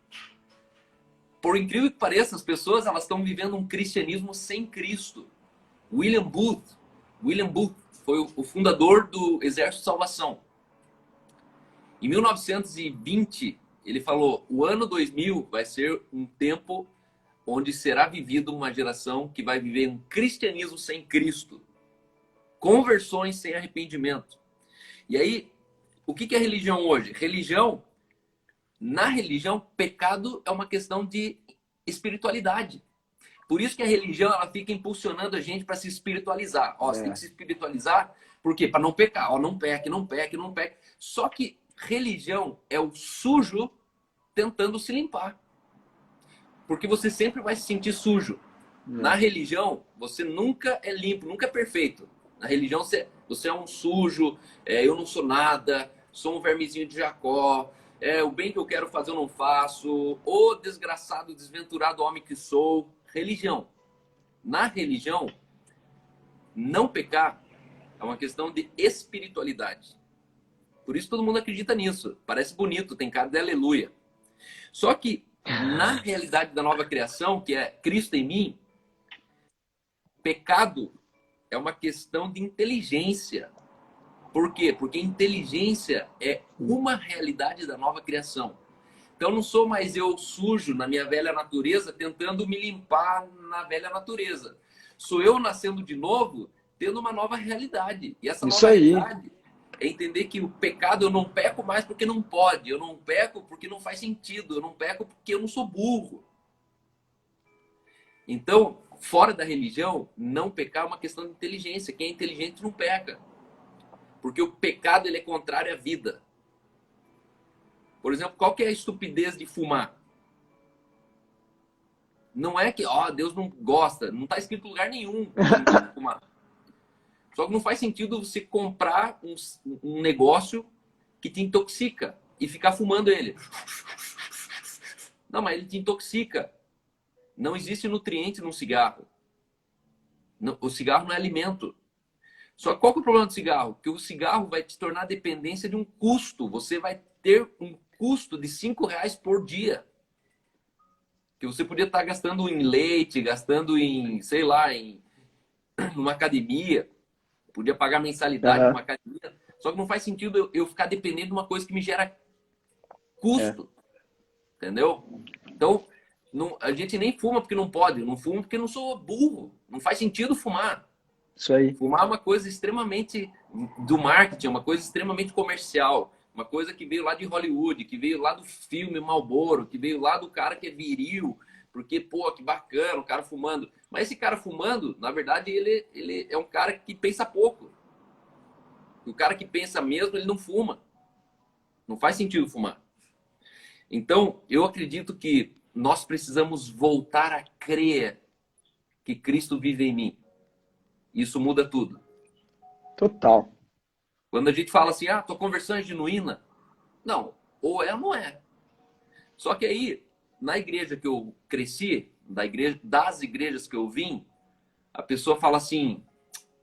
A: por incrível que pareça, as pessoas elas estão vivendo um cristianismo sem Cristo. William Booth foi o fundador do Exército de Salvação. Em 1920, ele falou: o ano 2000 vai ser um tempo onde será vivido uma geração que vai viver um cristianismo sem Cristo. Conversões sem arrependimento. E aí, o que é religião hoje? Na religião, pecado é uma questão de espiritualidade. Por isso que a religião ela fica impulsionando a gente para se espiritualizar. Ó, você tem que se espiritualizar, por quê? Para não pecar. Ó, não peque, não peque, não peque. Só que religião é o sujo tentando se limpar. Porque você sempre vai se sentir sujo. Na religião, você nunca é limpo, nunca é perfeito. Na religião, você é um sujo, eu não sou nada, sou um vermezinho de Jacó, o bem que eu quero fazer eu não faço, ô desgraçado, desventurado homem que sou. Religião. Na religião, não pecar é uma questão de espiritualidade. Por isso todo mundo acredita nisso. Parece bonito, tem cara de aleluia. Só que na realidade da nova criação, que é Cristo em mim, pecado é uma questão de inteligência. Por quê? Porque inteligência é uma realidade da nova criação. Então não sou mais eu sujo na minha velha natureza tentando me limpar na velha natureza. Sou eu nascendo de novo, tendo uma nova realidade. E essa nova realidade é entender que o pecado eu não peco mais porque não pode. Eu não peco porque não faz sentido. Eu não peco porque eu não sou burro. Então, fora da religião, não pecar é uma questão de inteligência. Quem é inteligente não peca. Porque o pecado ele é contrário à vida. Por exemplo, qual que é a estupidez de fumar? Não é que Deus não gosta. Não está escrito em lugar nenhum que não pode fumar. Só que não faz sentido você comprar um negócio que te intoxica e ficar fumando ele. Não, mas ele te intoxica. Não existe nutriente no cigarro. O cigarro não é alimento. Só que qual que é o problema do cigarro? Que o cigarro vai te tornar dependência de um custo. Você vai ter um custo de R$ 5 por dia. Que você podia estar gastando em leite, gastando em, sei lá, em uma academia. Podia pagar mensalidade numa academia. Só que não faz sentido eu ficar dependendo de uma coisa que me gera custo. Entendeu? Então, a gente nem fuma porque não pode. Eu não fumo porque não sou burro. Não faz sentido fumar.
B: Isso aí.
A: Fumar é uma coisa extremamente do marketing, uma coisa extremamente comercial. Uma coisa que veio lá de Hollywood, que veio lá do filme Marlboro, que veio lá do cara que é viril, porque, pô, que bacana, o cara fumando. Mas esse cara fumando, na verdade, ele é um cara que pensa pouco. O cara que pensa mesmo, ele não fuma. Não faz sentido fumar. Então, eu acredito que nós precisamos voltar a crer que Cristo vive em mim. Isso muda tudo.
B: Total.
A: Quando a gente fala assim, tua conversão é genuína. Não, ou é ou não é. Só que aí, na igreja que eu cresci, das igrejas que eu vim, a pessoa fala assim,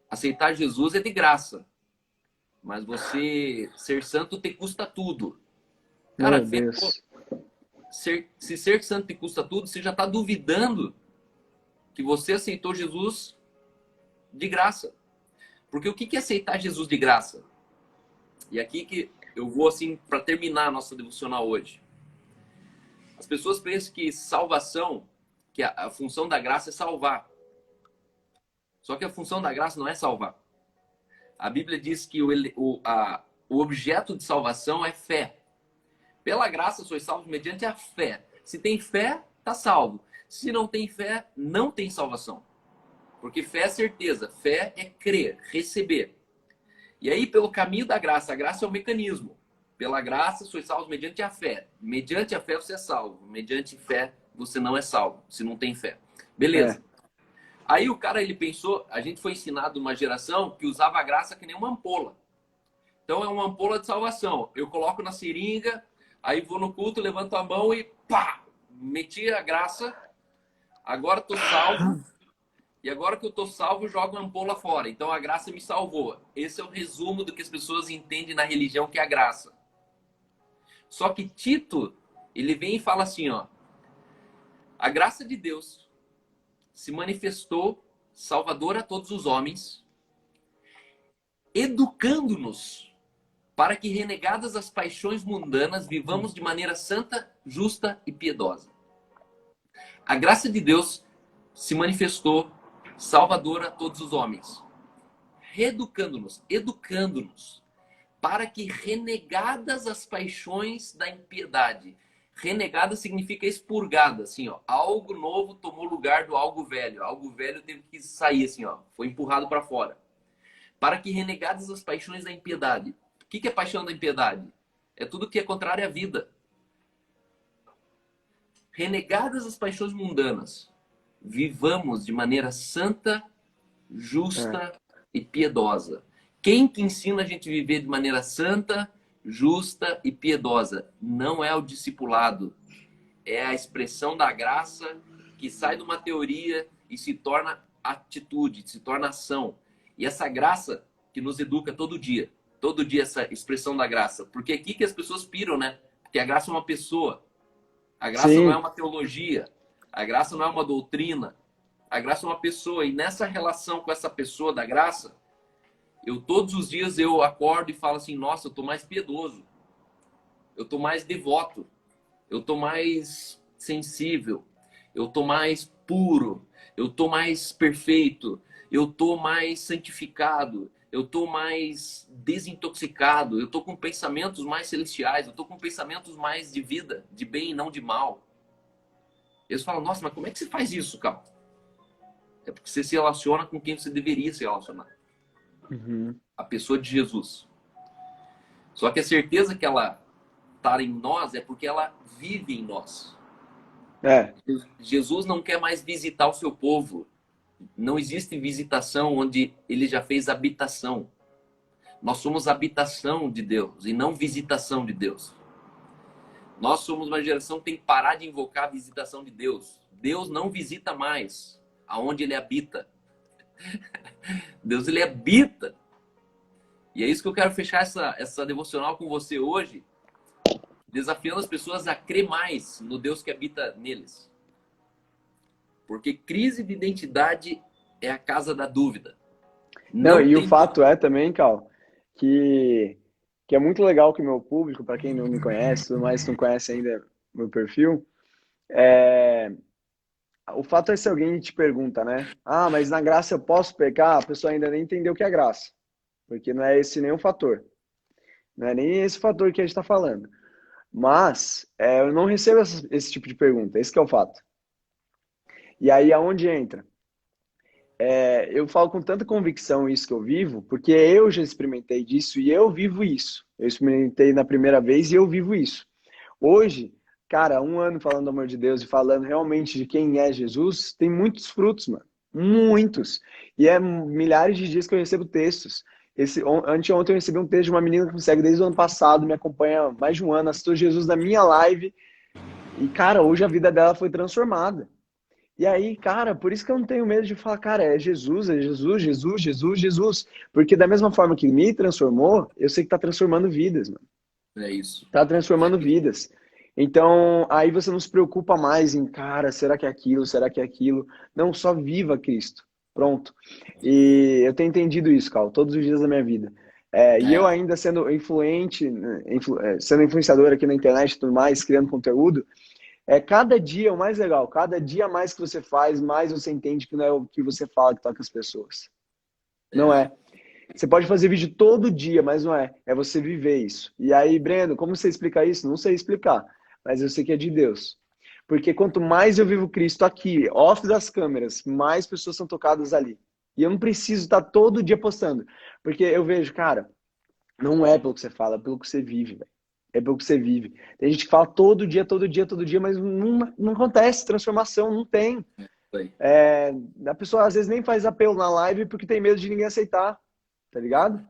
A: aceitar Jesus é de graça. Mas você ser santo te custa tudo. Cara, se ser santo te custa tudo, você já está duvidando que você aceitou Jesus de graça. Porque o que é aceitar Jesus de graça? E aqui que eu vou assim para terminar a nossa devocional hoje. As pessoas pensam que salvação, que a função da graça é salvar. Só que a função da graça não é salvar. A Bíblia diz que o objeto de salvação é fé. Pela graça sois salvos mediante a fé. Se tem fé, está salvo. Se não tem fé, não tem salvação. Porque fé é certeza, fé é crer, receber. E aí, pelo caminho da graça, a graça é o mecanismo. Pela graça, sois salvos mediante a fé. Mediante a fé, você é salvo. Mediante fé, você não é salvo, se não tem fé. Beleza. Aí o cara, ele pensou, a gente foi ensinado numa geração que usava a graça que nem uma ampola. Então, é uma ampola de salvação. Eu coloco na seringa, aí vou no culto, levanto a mão e pá! Meti a graça, agora estou salvo. E agora que eu estou salvo, jogo a ampola fora. Então a graça me salvou. Esse é o resumo do que as pessoas entendem na religião, que é a graça. Só que Tito, ele vem e fala assim, A graça de Deus se manifestou salvadora a todos os homens, educando-nos para que, renegadas as paixões mundanas, vivamos de maneira santa, justa e piedosa. A graça de Deus se manifestou salvadora a todos os homens, reeducando-nos, educando-nos, para que, renegadas as paixões da impiedade, renegada significa expurgada, assim, ó, algo novo tomou lugar do algo velho teve que sair, assim, ó, foi empurrado para fora. Para que, renegadas as paixões da impiedade. O que é paixão da impiedade? É tudo que é contrário à vida. Renegadas as paixões mundanas, vivamos de maneira santa, justa e piedosa. Quem que ensina a gente a viver de maneira santa, justa e piedosa? Não é o discipulado. É a expressão da graça que sai de uma teoria e se torna atitude, se torna ação. E essa graça que nos educa todo dia essa expressão da graça. Porque aqui que as pessoas piram, né? Porque a graça é uma pessoa. A graça
B: Sim.
A: não é uma teologia. A graça não é uma doutrina. A graça é uma pessoa. E nessa relação com essa pessoa da graça, todos os dias eu acordo e falo assim, nossa, eu tô mais piedoso. Eu tô mais devoto. Eu tô mais sensível. Eu tô mais puro. Eu tô mais perfeito. Eu tô mais santificado. Eu tô mais desintoxicado. Eu tô com pensamentos mais celestiais. Eu tô com pensamentos mais de vida, de bem e não de mal. Eles falam, nossa, mas como é que você faz isso, cara? É porque você se relaciona com quem você deveria se relacionar. A pessoa de Jesus. Só que a certeza que ela está em nós é porque ela vive em nós. Jesus não quer mais visitar o seu povo. Não existe visitação onde ele já fez habitação. Nós somos habitação de Deus e não visitação de Deus. Nós somos uma geração que tem que parar de invocar a visitação de Deus. Deus não visita mais aonde ele habita. Deus, ele habita. E é isso que eu quero fechar essa devocional com você hoje, desafiando as pessoas a crer mais no Deus que habita neles. Porque crise de identidade é a casa da dúvida.
B: Não, e o fato é também, Cal, que é muito legal que o meu público, para quem não me conhece, mas não conhece ainda meu perfil, o fato é se alguém te pergunta, né? Ah, mas na graça eu posso pecar? A pessoa ainda nem entendeu o que é graça. Porque não é esse nenhum fator. Não é nem esse fator que a gente está falando. Mas eu não recebo esse tipo de pergunta. Esse que é o fato. E aí aonde entra? Eu falo com tanta convicção isso que eu vivo, porque eu já experimentei disso e eu vivo isso. Eu experimentei na primeira vez e eu vivo isso. Hoje, cara, 1 ano falando do amor de Deus e falando realmente de quem é Jesus, tem muitos frutos, mano. Muitos. E milhares de dias que eu recebo textos. Anteontem eu recebi um texto de uma menina que me segue desde o ano passado, me acompanha há mais de 1 ano, assistiu Jesus na minha live. E, cara, hoje a vida dela foi transformada. E aí, cara, por isso que eu não tenho medo de falar, cara, é Jesus, Jesus, Jesus, Jesus. Porque da mesma forma que me transformou, eu sei que tá transformando vidas, mano.
A: É isso.
B: Tá transformando vidas. Então, aí você não se preocupa mais em, cara, será que é aquilo, será que é aquilo? Não, só viva Cristo. Pronto. E eu tenho entendido isso, Cal, todos os dias da minha vida. E eu ainda sendo influente, sendo influenciador aqui na internet e tudo mais, criando conteúdo, cada dia o mais legal, cada dia mais que você faz, mais você entende que não é o que você fala que toca as pessoas. Não é. Você pode fazer vídeo todo dia, mas não é. É você viver isso. E aí, Breno, como você explica isso? Não sei explicar, mas eu sei que é de Deus. Porque quanto mais eu vivo Cristo aqui, off das câmeras, mais pessoas são tocadas ali. E eu não preciso estar todo dia postando. Porque eu vejo, cara, não é pelo que você fala, é pelo que você vive, velho. É pelo que você vive. Tem gente que fala todo dia, mas não acontece transformação, não tem. A pessoa às vezes nem faz apelo na live porque tem medo de ninguém aceitar, tá ligado?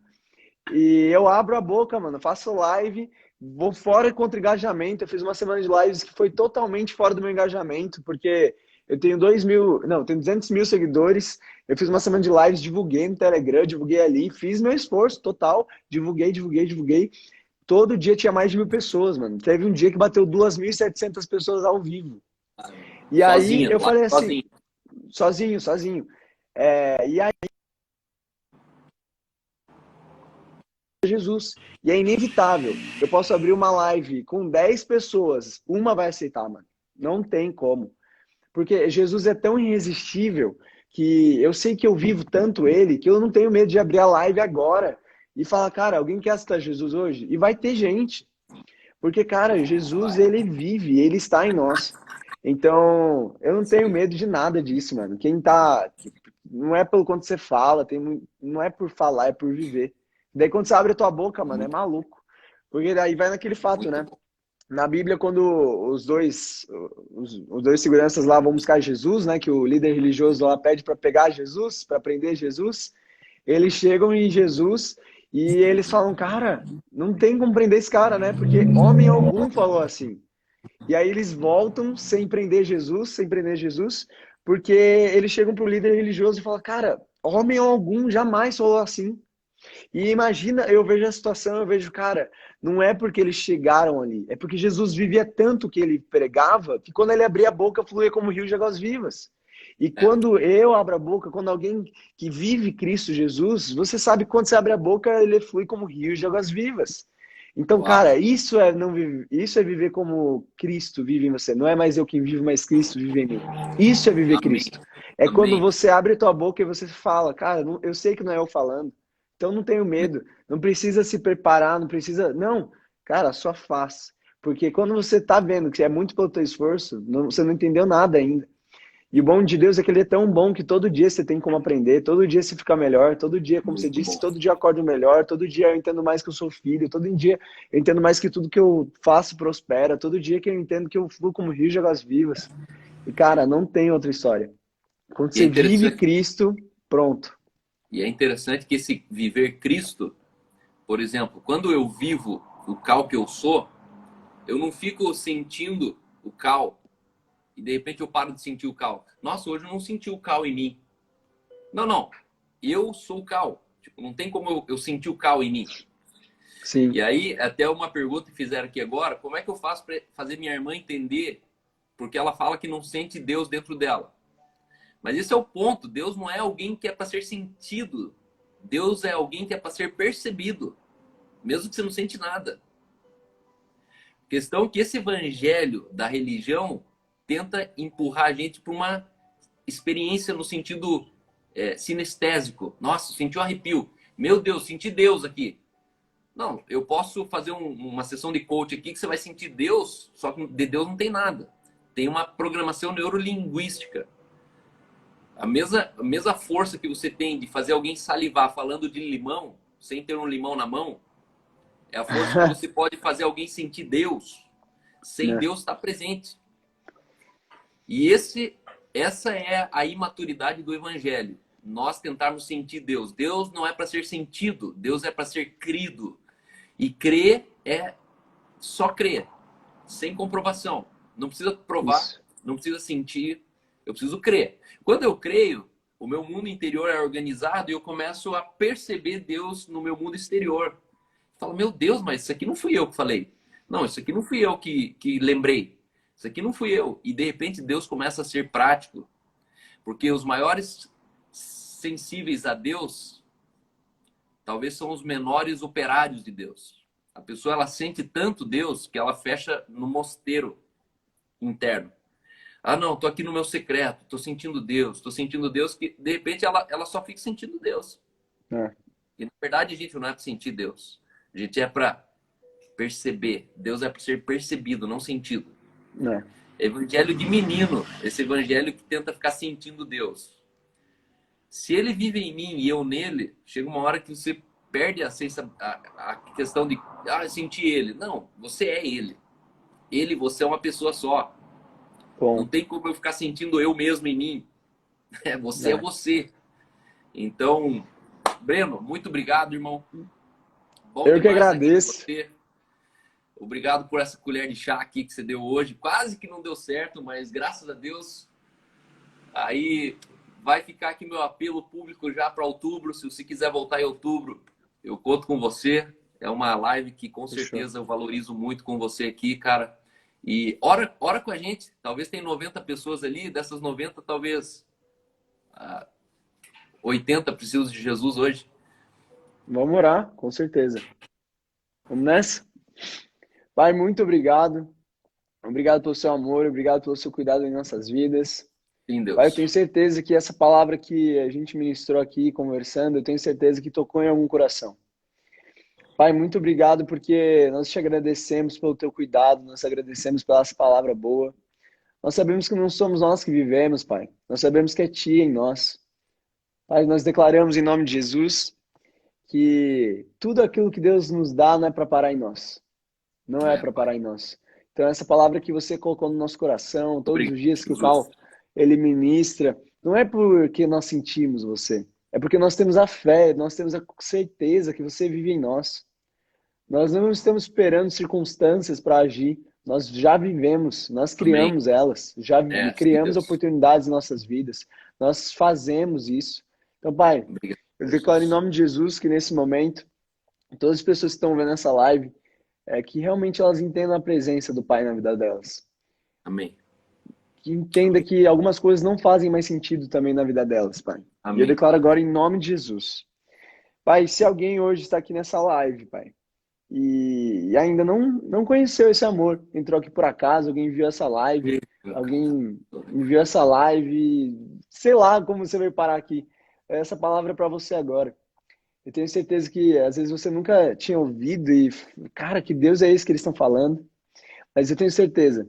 B: E eu abro a boca, mano, faço live, vou fora contra engajamento. Eu fiz uma semana de lives que foi totalmente fora do meu engajamento, porque eu tenho 200 mil seguidores. Eu fiz uma semana de lives, divulguei no Telegram, divulguei ali, fiz meu esforço total, divulguei. Todo dia tinha mais de 1.000 pessoas, mano. Teve um dia que bateu 2.700 pessoas ao vivo. E aí
A: Sozinha,
B: eu
A: no ato
B: falei assim,
A: sozinho.
B: sozinho. E aí Jesus. E é inevitável. Eu posso abrir uma live com 10 pessoas, uma vai aceitar, mano. Não tem como. Porque Jesus é tão irresistível que eu sei que eu vivo tanto ele que eu não tenho medo de abrir a live agora e falar, cara, alguém quer aceitar Jesus hoje? E vai ter gente. Porque, cara, Jesus, ele vive, ele está em nós. Então, eu não tenho medo de nada disso, mano. Quem tá. Não é pelo quanto você fala, não é por falar, é por viver. Daí, quando você abre a tua boca, mano, é
A: Muito,
B: maluco. Porque daí vai naquele fato,
A: muito
B: né?
A: bom.
B: Na Bíblia, quando os dois seguranças lá vão buscar Jesus, né? Que o líder religioso lá pede para pegar Jesus, para prender Jesus. Eles chegam em Jesus e eles falam, cara, não tem como prender esse cara, né? Porque homem algum falou assim. E aí eles voltam sem prender Jesus, porque eles chegam pro líder religioso e falam, cara, homem algum jamais falou assim. E imagina, eu vejo a situação, eu vejo, cara, não é porque eles chegaram ali, é porque Jesus vivia tanto que ele pregava, que quando ele abria a boca, fluía como rio de águas vivas. E
A: É,
B: quando eu abro a boca, quando alguém que vive Cristo Jesus, você sabe que quando você abre a boca, ele flui como rio de águas vivas. Então,
A: uau,
B: cara, isso é não viver, isso é viver como Cristo vive em você. Não é mais eu quem vivo, mas Cristo vive em mim. Isso é viver
A: amém,
B: Cristo. É quando
A: amém.
B: você abre a tua boca e você fala, cara, eu sei que não é eu falando. Então não tenho medo, não precisa se preparar, não precisa. Não, cara, só faz. Porque quando você tá vendo que é muito pelo teu esforço, você não entendeu nada ainda. E o bom de Deus é que ele é tão bom que todo dia você tem como aprender, todo dia você fica melhor, todo dia, como você
A: Muito
B: disse,
A: bom.
B: todo dia eu acordo melhor, todo dia eu entendo mais que eu sou filho, todo dia eu entendo mais que tudo que eu faço prospera, todo dia que eu entendo que eu fluo como rio de águas vivas. E cara, não tem outra história. Quando
A: E é
B: você vive
A: interessante,
B: Cristo, pronto.
A: e é interessante que esse viver Cristo, por exemplo, quando eu vivo o cal que eu sou, eu não fico sentindo o cal e de repente eu paro de sentir o cal. Nossa, hoje eu não senti o cal em mim. Não, não. Eu sou o cal. Tipo, não tem como eu sentir o cal em mim. E
B: Sim.
A: aí, até uma pergunta que fizeram aqui agora, como é que eu faço para fazer minha irmã entender? Porque ela fala que não sente Deus dentro dela. Mas esse é o ponto. Deus não é alguém que é para ser sentido. Deus é alguém que é para ser percebido, mesmo que você não sente nada. A questão é que esse evangelho da religião tenta empurrar a gente para uma experiência no sentido sinestésico. Nossa, senti um arrepio. Meu Deus, senti Deus aqui. Não, eu posso fazer uma sessão de coach aqui que você vai sentir Deus, só que de Deus não tem nada. Tem uma programação neurolinguística. A mesma força que você tem de fazer alguém salivar falando de limão, sem ter um limão na mão, é a força que você pode fazer alguém sentir Deus, sem
B: Né?
A: Deus estar presente. E essa é a imaturidade do evangelho. Nós tentarmos sentir Deus. Deus não é para ser sentido, Deus é para ser crido. E crer é só crer, sem comprovação. Não precisa provar,
B: Isso.
A: não precisa sentir, eu preciso crer. Quando eu creio, o meu mundo interior é organizado e eu começo a perceber Deus no meu mundo exterior. Eu falo, meu Deus, mas isso aqui não fui eu que falei. Não, isso aqui não fui eu que lembrei. Isso aqui não fui eu. E de repente Deus começa a ser prático. Porque os maiores sensíveis a Deus talvez são os menores operários de Deus. A pessoa ela sente tanto Deus que ela fecha no mosteiro interno. Ah, não, tô aqui no meu secreto, tô sentindo Deus, que de repente ela só fica sentindo Deus.
B: É,
A: E na verdade a gente não é para sentir Deus. A gente é para perceber. Deus é para ser percebido, não sentido.
B: né?
A: Evangelho de menino, esse evangelho que tenta ficar sentindo Deus. Se ele vive em mim e eu nele, chega uma hora que você perde a questão de sentir ele. Não, você é ele. Ele, você é uma pessoa só. Não
B: Ponto.
A: tem como eu ficar sentindo eu mesmo em mim. Você é
B: É.
A: você. Então, Breno, muito obrigado, irmão. Bom
B: Eu que
A: demais estar aqui com
B: agradeço.
A: você. Obrigado por essa colher de chá aqui que você deu hoje. Quase que não deu certo, mas graças a Deus. Aí vai ficar aqui meu apelo público já para outubro. Se você quiser voltar em outubro, eu conto com você. É uma live que com
B: Fechou.
A: certeza eu valorizo muito com você aqui, cara. E ora com a gente. Talvez tem 90 pessoas ali, dessas 90, talvez 80 precisam de Jesus hoje.
B: Vamos orar, com certeza. Vamos nessa? Pai, muito obrigado. Obrigado pelo seu amor, obrigado pelo seu cuidado em nossas vidas.
A: Sim,
B: Pai, eu tenho
A: Deus.
B: certeza que essa palavra que a gente ministrou aqui, conversando, eu tenho certeza que tocou em algum coração. Pai, muito obrigado porque nós te agradecemos pelo teu cuidado, nós agradecemos pela essa palavra boa. Nós sabemos que não somos nós que vivemos, Pai. Nós sabemos que é Ti em nós. Pai, nós declaramos em nome de Jesus que tudo aquilo que Deus nos dá não é para parar em nós. Não é
A: É,
B: para
A: Pai.
B: parar em nós. Então, essa palavra que você colocou no nosso coração, todos
A: Obrigado,
B: os dias que o
A: Jesus.
B: qual ele ministra, não é porque nós sentimos você. É porque nós temos a fé, nós temos a certeza que você vive em nós. Nós não estamos esperando circunstâncias para agir. Nós já vivemos, nós
A: Amém.
B: criamos elas, já
A: Sim,
B: criamos
A: Deus.
B: oportunidades em nossas vidas. Nós fazemos isso. Então, Pai,
A: Obrigado,
B: eu declaro em
A: Jesus.
B: nome de Jesus que nesse momento, todas as pessoas que estão vendo essa live, que realmente elas entendam a presença do Pai na vida delas.
A: Amém.
B: Que entenda que algumas coisas não fazem mais sentido também na vida delas, Pai. E eu
A: Amém,
B: declaro
A: Pai.
B: agora em nome de Jesus. Pai, se alguém hoje está aqui nessa live, Pai, e ainda não conheceu esse amor, entrou aqui por acaso, alguém viu essa live, alguém enviou essa live, sei lá como você veio parar aqui. Essa palavra é para você agora. Eu tenho certeza que às vezes você nunca tinha ouvido e, cara, que Deus é esse que eles estão falando. Mas eu tenho certeza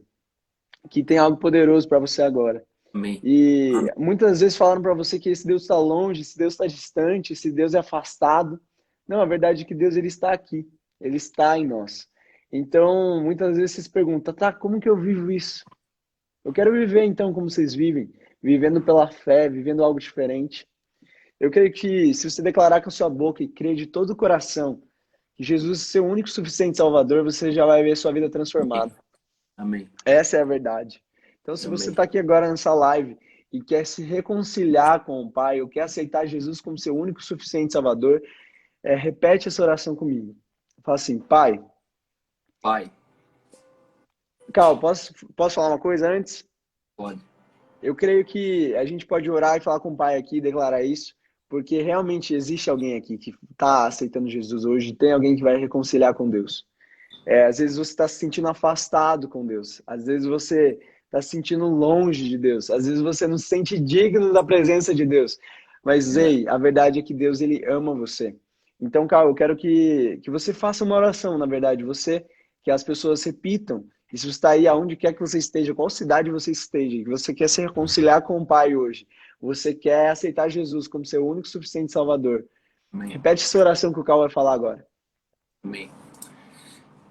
B: que tem algo poderoso para você agora.
A: Amém.
B: E muitas vezes falaram para você que esse Deus está longe, esse Deus está distante, esse Deus é afastado. Não, a verdade é que Deus ele está aqui, ele está em nós. Então, muitas vezes você se pergunta, tá, como que eu vivo isso? Eu quero viver então como vocês vivem, vivendo pela fé, vivendo algo diferente. Eu creio que se você declarar com a sua boca e crer de todo o coração que Jesus é seu único e suficiente Salvador, você já vai ver sua vida transformada.
A: Amém.
B: Essa é a verdade. Então, se você
A: Amém.
B: está aqui agora nessa live e quer se reconciliar com o Pai, ou quer aceitar Jesus como seu único e suficiente Salvador, repete essa oração comigo. Fala assim, Pai.
A: Pai.
B: Cal, posso falar uma coisa antes?
A: Pode.
B: Eu creio que a gente pode orar e falar com o Pai aqui, declarar isso, porque realmente existe alguém aqui que está aceitando Jesus hoje, tem alguém que vai reconciliar com Deus. Às vezes você está se sentindo afastado com Deus, às vezes você está se sentindo longe de Deus, às vezes você não se sente digno da presença de Deus. Mas, ei, a verdade é que Deus, ele ama você. Então, Carl, eu quero que você faça uma oração, na verdade, que as pessoas repitam. E se você está aí, aonde quer que você esteja, qual cidade você esteja, que você quer se reconciliar com o Pai hoje, você quer aceitar Jesus como seu único e suficiente Salvador,
A: Amém.
B: repete essa oração que o Carl vai falar agora.
A: Amém.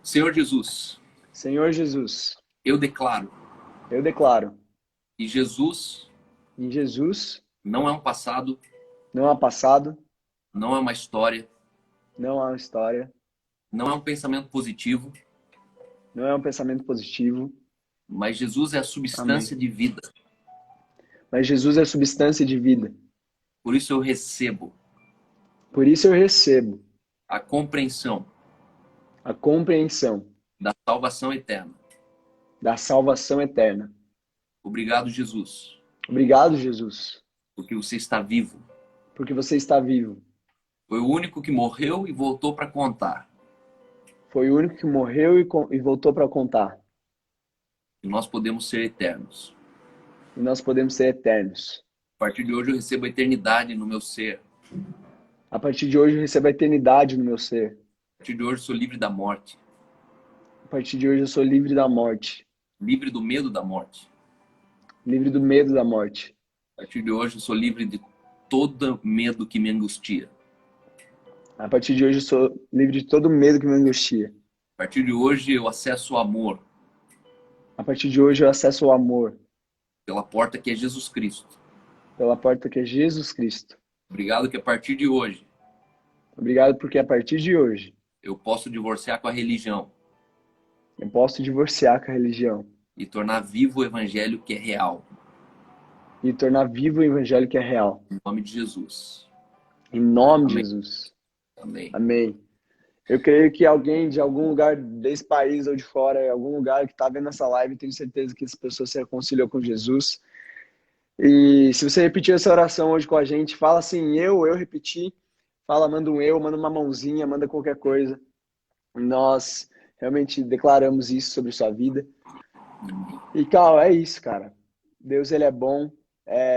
A: Senhor Jesus,
B: Senhor Jesus,
A: eu declaro
B: eu declaro,
A: que Jesus
B: em Jesus
A: não é um passado,
B: não há passado,
A: não é uma história,
B: não há história,
A: não é um pensamento positivo,
B: não é um pensamento positivo,
A: mas Jesus é a substância
B: amém.
A: de vida.
B: Mas Jesus é substância de vida.
A: Por isso eu recebo
B: Por isso eu recebo
A: a compreensão
B: a compreensão
A: da salvação eterna.
B: da salvação eterna.
A: Obrigado, Jesus,
B: Obrigado, Jesus,
A: porque você está vivo.
B: porque você está vivo.
A: Foi o único que morreu e voltou para contar.
B: Foi o único que morreu e voltou para contar.
A: E nós podemos ser eternos.
B: E nós podemos ser eternos.
A: A partir de hoje eu recebo a eternidade no meu ser.
B: A partir de hoje eu recebo a eternidade no meu ser.
A: A partir de hoje eu sou livre da morte.
B: A partir de hoje eu sou livre da morte.
A: Livre do medo da morte.
B: Livre do medo da morte.
A: A partir de hoje eu sou livre de todo medo que me angustia.
B: A partir de hoje eu sou livre de todo medo que me angustia.
A: A partir de hoje eu acesso o amor
B: A partir de hoje eu acesso o amor
A: pela porta que é Jesus Cristo.
B: pela porta que é Jesus Cristo.
A: Obrigado que a partir de hoje
B: Obrigado porque a partir de hoje
A: eu posso divorciar com a religião
B: eu posso divorciar com a religião
A: e tornar vivo o evangelho que é real.
B: e tornar vivo o evangelho que é real.
A: Em nome de Jesus.
B: Em nome de
A: Amém.
B: Jesus.
A: Amém.
B: Amém. Eu creio que alguém de algum lugar desse país ou de fora, algum lugar que está vendo essa live, tenho certeza que essa pessoa se reconciliou com Jesus. E se você repetir essa oração hoje com a gente, fala assim, eu repeti, fala, manda um eu, manda uma mãozinha, manda qualquer coisa. Nós realmente declaramos isso sobre sua vida. E, Cal, é isso, cara. Deus, ele é bom.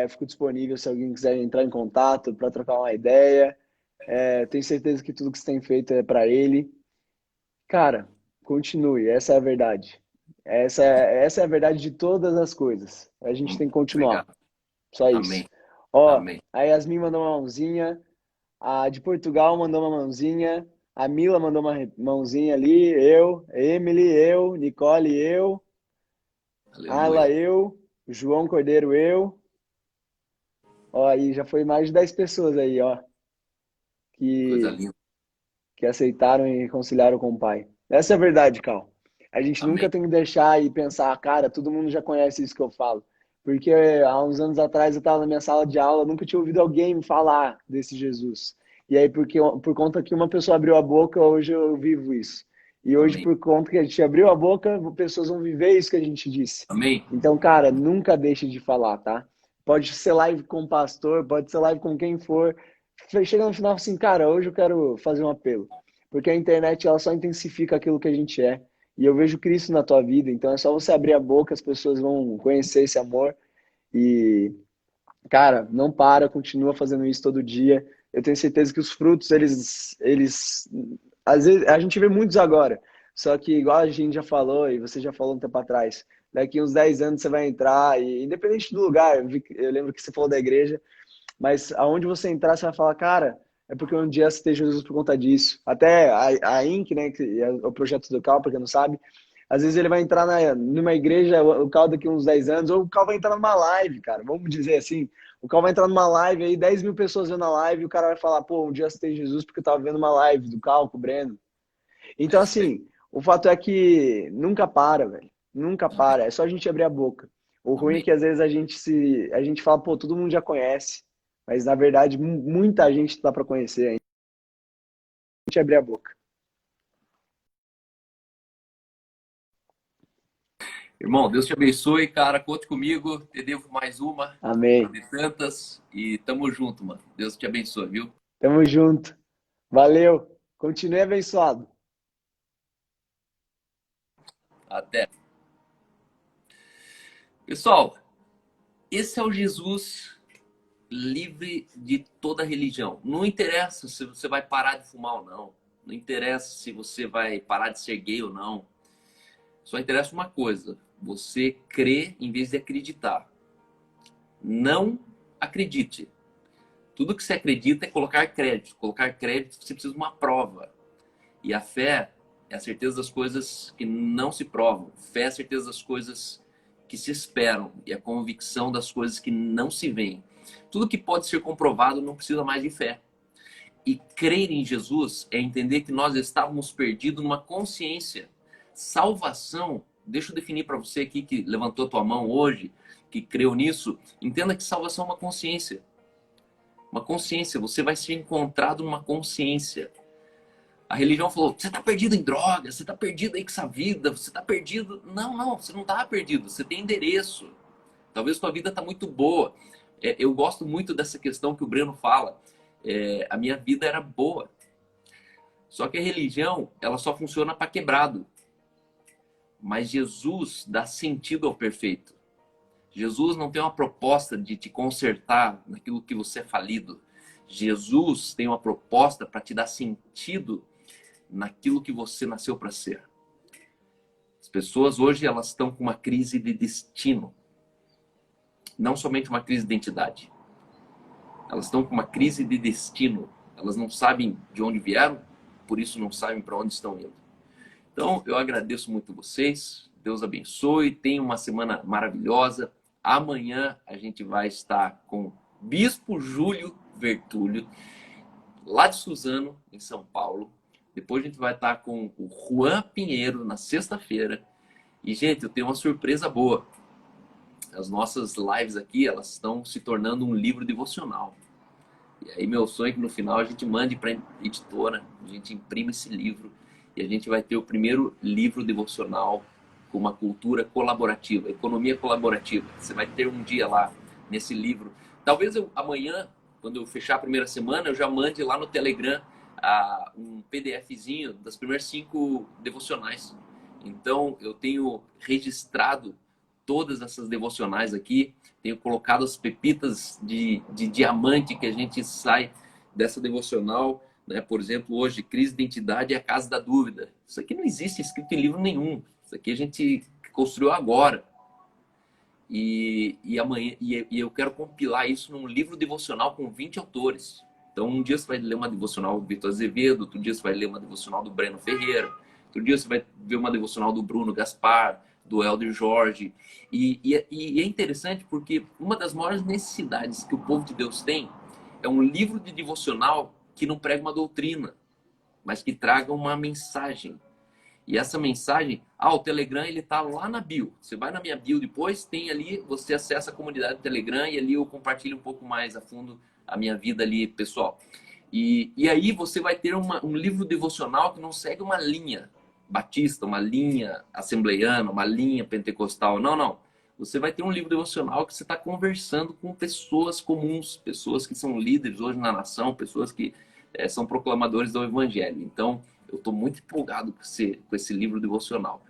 B: Fico disponível se alguém quiser entrar em contato para trocar uma ideia. Tenho certeza que tudo que você tem feito é para ele. Cara, continue. Essa é a verdade. Essa é a verdade de todas as coisas. A gente tem que continuar.
A: Obrigado.
B: Só isso.
A: Amém.
B: Ó,
A: Amém.
B: a Yasmin mandou uma mãozinha. A de Portugal mandou uma mãozinha. A Mila mandou uma mãozinha ali. Eu, Emily, eu, Nicole, eu. Ayla,
A: Aleluia.
B: eu. João Cordeiro, eu. Ó, aí já foi mais de 10 pessoas aí, ó,
A: Coisa
B: que,
A: linda.
B: que aceitaram e reconciliaram com o Pai. Essa é a verdade, Cal. A gente nunca
A: Amém.
B: tem que deixar e pensar, cara, todo mundo já conhece isso que eu falo. Porque há uns anos atrás eu estava na minha sala de aula, nunca tinha ouvido alguém me falar desse Jesus. E aí, por conta que uma pessoa abriu a boca, hoje eu vivo isso. E hoje,
A: Amém.
B: por conta que a gente abriu a boca, pessoas vão viver isso que a gente disse.
A: Amém.
B: Então, cara, nunca deixe de falar, tá? Pode ser live com o pastor, pode ser live com quem for. Chega no final assim, cara, hoje eu quero fazer um apelo. Porque a internet, ela só intensifica aquilo que a gente é. E eu vejo Cristo na tua vida, então é só você abrir a boca, as pessoas vão conhecer esse amor. E, cara, não para, continua fazendo isso todo dia. Eu tenho certeza que os frutos, às vezes, a gente vê muitos agora. Só que, igual a gente já falou, e você já falou um tempo atrás, daqui uns 10 anos você vai entrar, e independente do lugar, eu lembro que você falou da igreja, mas aonde você entrar, você vai falar, cara, é porque um dia você tem Jesus por conta disso. Até a Inc, né, que é o projeto do Cal, pra quem não sabe, às vezes ele vai entrar numa igreja, o Cal daqui uns 10 anos, ou o Cal vai entrar numa live, cara, vamos dizer assim. O Cal vai entrar numa live aí, 10 mil pessoas vendo a live, e o cara vai falar, pô, um dia você tem Jesus porque eu tava vendo uma live do Cal com o Breno.
A: É
B: Então,
A: isso aí.
B: assim, o fato é que nunca para, velho. Nunca
A: Amém.
B: para. É só a gente abrir a boca. O ruim é
A: Amém.
B: que às vezes a gente fala, pô, todo mundo já conhece. Mas na verdade, muita gente tá para conhecer ainda. A gente abrir a boca.
A: Irmão, Deus te abençoe, cara. Conte comigo. Te devo mais uma.
B: Amém.
A: De tantas. E tamo junto, mano. Deus te abençoe, viu?
B: Tamo junto. Valeu. Continue abençoado.
A: Até. Pessoal, esse é o Jesus livre de toda religião. Não interessa se você vai parar de fumar ou não. Não interessa se você vai parar de ser gay ou não. Só interessa uma coisa: você crê em vez de acreditar. Não acredite. Tudo que você acredita é colocar crédito. Colocar crédito, você precisa de uma prova. E a fé é a certeza das coisas que não se provam. Fé é a certeza das coisas que se esperam. E a convicção das coisas que não se veem. Tudo que pode ser comprovado não precisa mais de fé. E crer em Jesus é entender que nós estávamos perdidos numa consciência. Salvação, deixa eu definir para você aqui que levantou tua mão hoje, que creu nisso, entenda que salvação é uma consciência. Uma consciência, você vai ser encontrado numa consciência. A religião falou, você está perdido em drogas, você está perdido aí com essa vida, você está perdido. Não, não, você não está perdido, você tem endereço. Talvez sua vida está muito boa. Eu gosto muito dessa questão que o Breno fala. A minha vida era boa. Só que a religião, ela só funciona para quebrado. Mas Jesus dá sentido ao perfeito. Jesus não tem uma proposta de te consertar naquilo que você é falido. Jesus tem uma proposta para te dar sentido naquilo que você nasceu para ser. As pessoas hoje elas estão com uma crise de destino. Não somente uma crise de identidade. Elas estão com uma crise de destino. Elas não sabem de onde vieram, por isso não sabem para onde estão indo. Então, eu agradeço muito vocês. Deus abençoe. Tenha uma semana maravilhosa. Amanhã a gente vai estar com Bispo Júlio Vertúlio, lá de Suzano, em São Paulo. Depois a gente vai estar com o Juan Pinheiro na sexta-feira. E, gente, eu tenho uma surpresa boa. As nossas lives aqui, elas estão se tornando um livro devocional. E aí meu sonho é que no final a gente mande para editora, a gente imprime esse livro e a gente vai ter o primeiro livro devocional com uma cultura colaborativa, economia colaborativa. Você vai ter um dia lá nesse livro. Talvez amanhã, quando eu fechar a primeira semana, eu já mande lá no Telegram um PDFzinho das primeiras 5 devocionais. Então eu tenho registrado todas essas devocionais aqui, tenho colocado as pepitas de diamante que a gente sai dessa devocional, né? Por exemplo, hoje, crise de identidade é a casa da dúvida. Isso aqui não existe escrito em livro nenhum. Isso aqui a gente construiu agora. Amanhã e eu quero compilar isso num livro devocional com 20 autores. Então, um dia você vai ler uma devocional do Vitor Azevedo, outro dia você vai ler uma devocional do Breno Ferreira, outro dia você vai ver uma devocional do Bruno Gaspar, do Elder Jorge. E é interessante porque uma das maiores necessidades que o povo de Deus tem é um livro de devocional que não prega uma doutrina, mas que traga uma mensagem. E essa mensagem, o Telegram, ele tá lá na bio. Você vai na minha bio depois, tem ali, você acessa a comunidade do Telegram e ali eu compartilho um pouco mais a fundo a minha vida ali pessoal. E aí você vai ter um livro devocional que não segue uma linha batista, uma linha assembleiana, uma linha pentecostal. Não, não. Você vai ter um livro devocional que você está conversando com pessoas comuns, pessoas que são líderes hoje na nação, pessoas que são proclamadores do evangelho. Então, eu estou muito empolgado com esse livro devocional.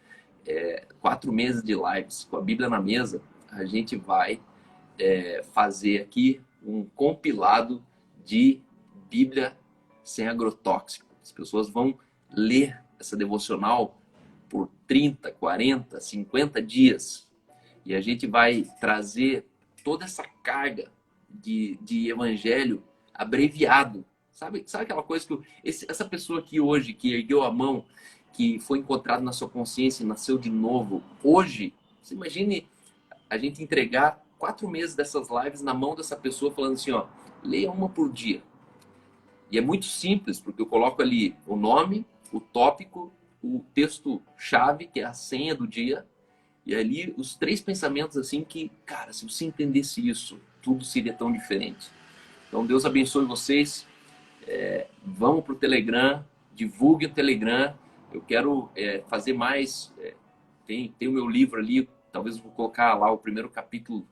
A: 4 meses de lives com a Bíblia na mesa, a gente vai fazer aqui um compilado de Bíblia sem agrotóxico. As pessoas vão ler essa devocional por 30, 40, 50 dias. E a gente vai trazer toda essa carga de evangelho abreviado. Sabe aquela coisa que essa pessoa aqui hoje, que ergueu a mão, que foi encontrado na sua consciência e nasceu de novo, hoje, você imagine a gente entregar 4 meses dessas lives na mão dessa pessoa falando assim, ó, leia uma por dia. E é muito simples, porque eu coloco ali o nome, o tópico, o texto-chave, que é a senha do dia, e ali os 3 pensamentos assim que, cara, se você entendesse isso, tudo seria tão diferente. Então Deus abençoe vocês. Vamos para o Telegram, divulgue o Telegram. Eu quero fazer mais. Tem o meu livro ali, talvez eu vou colocar lá o primeiro capítulo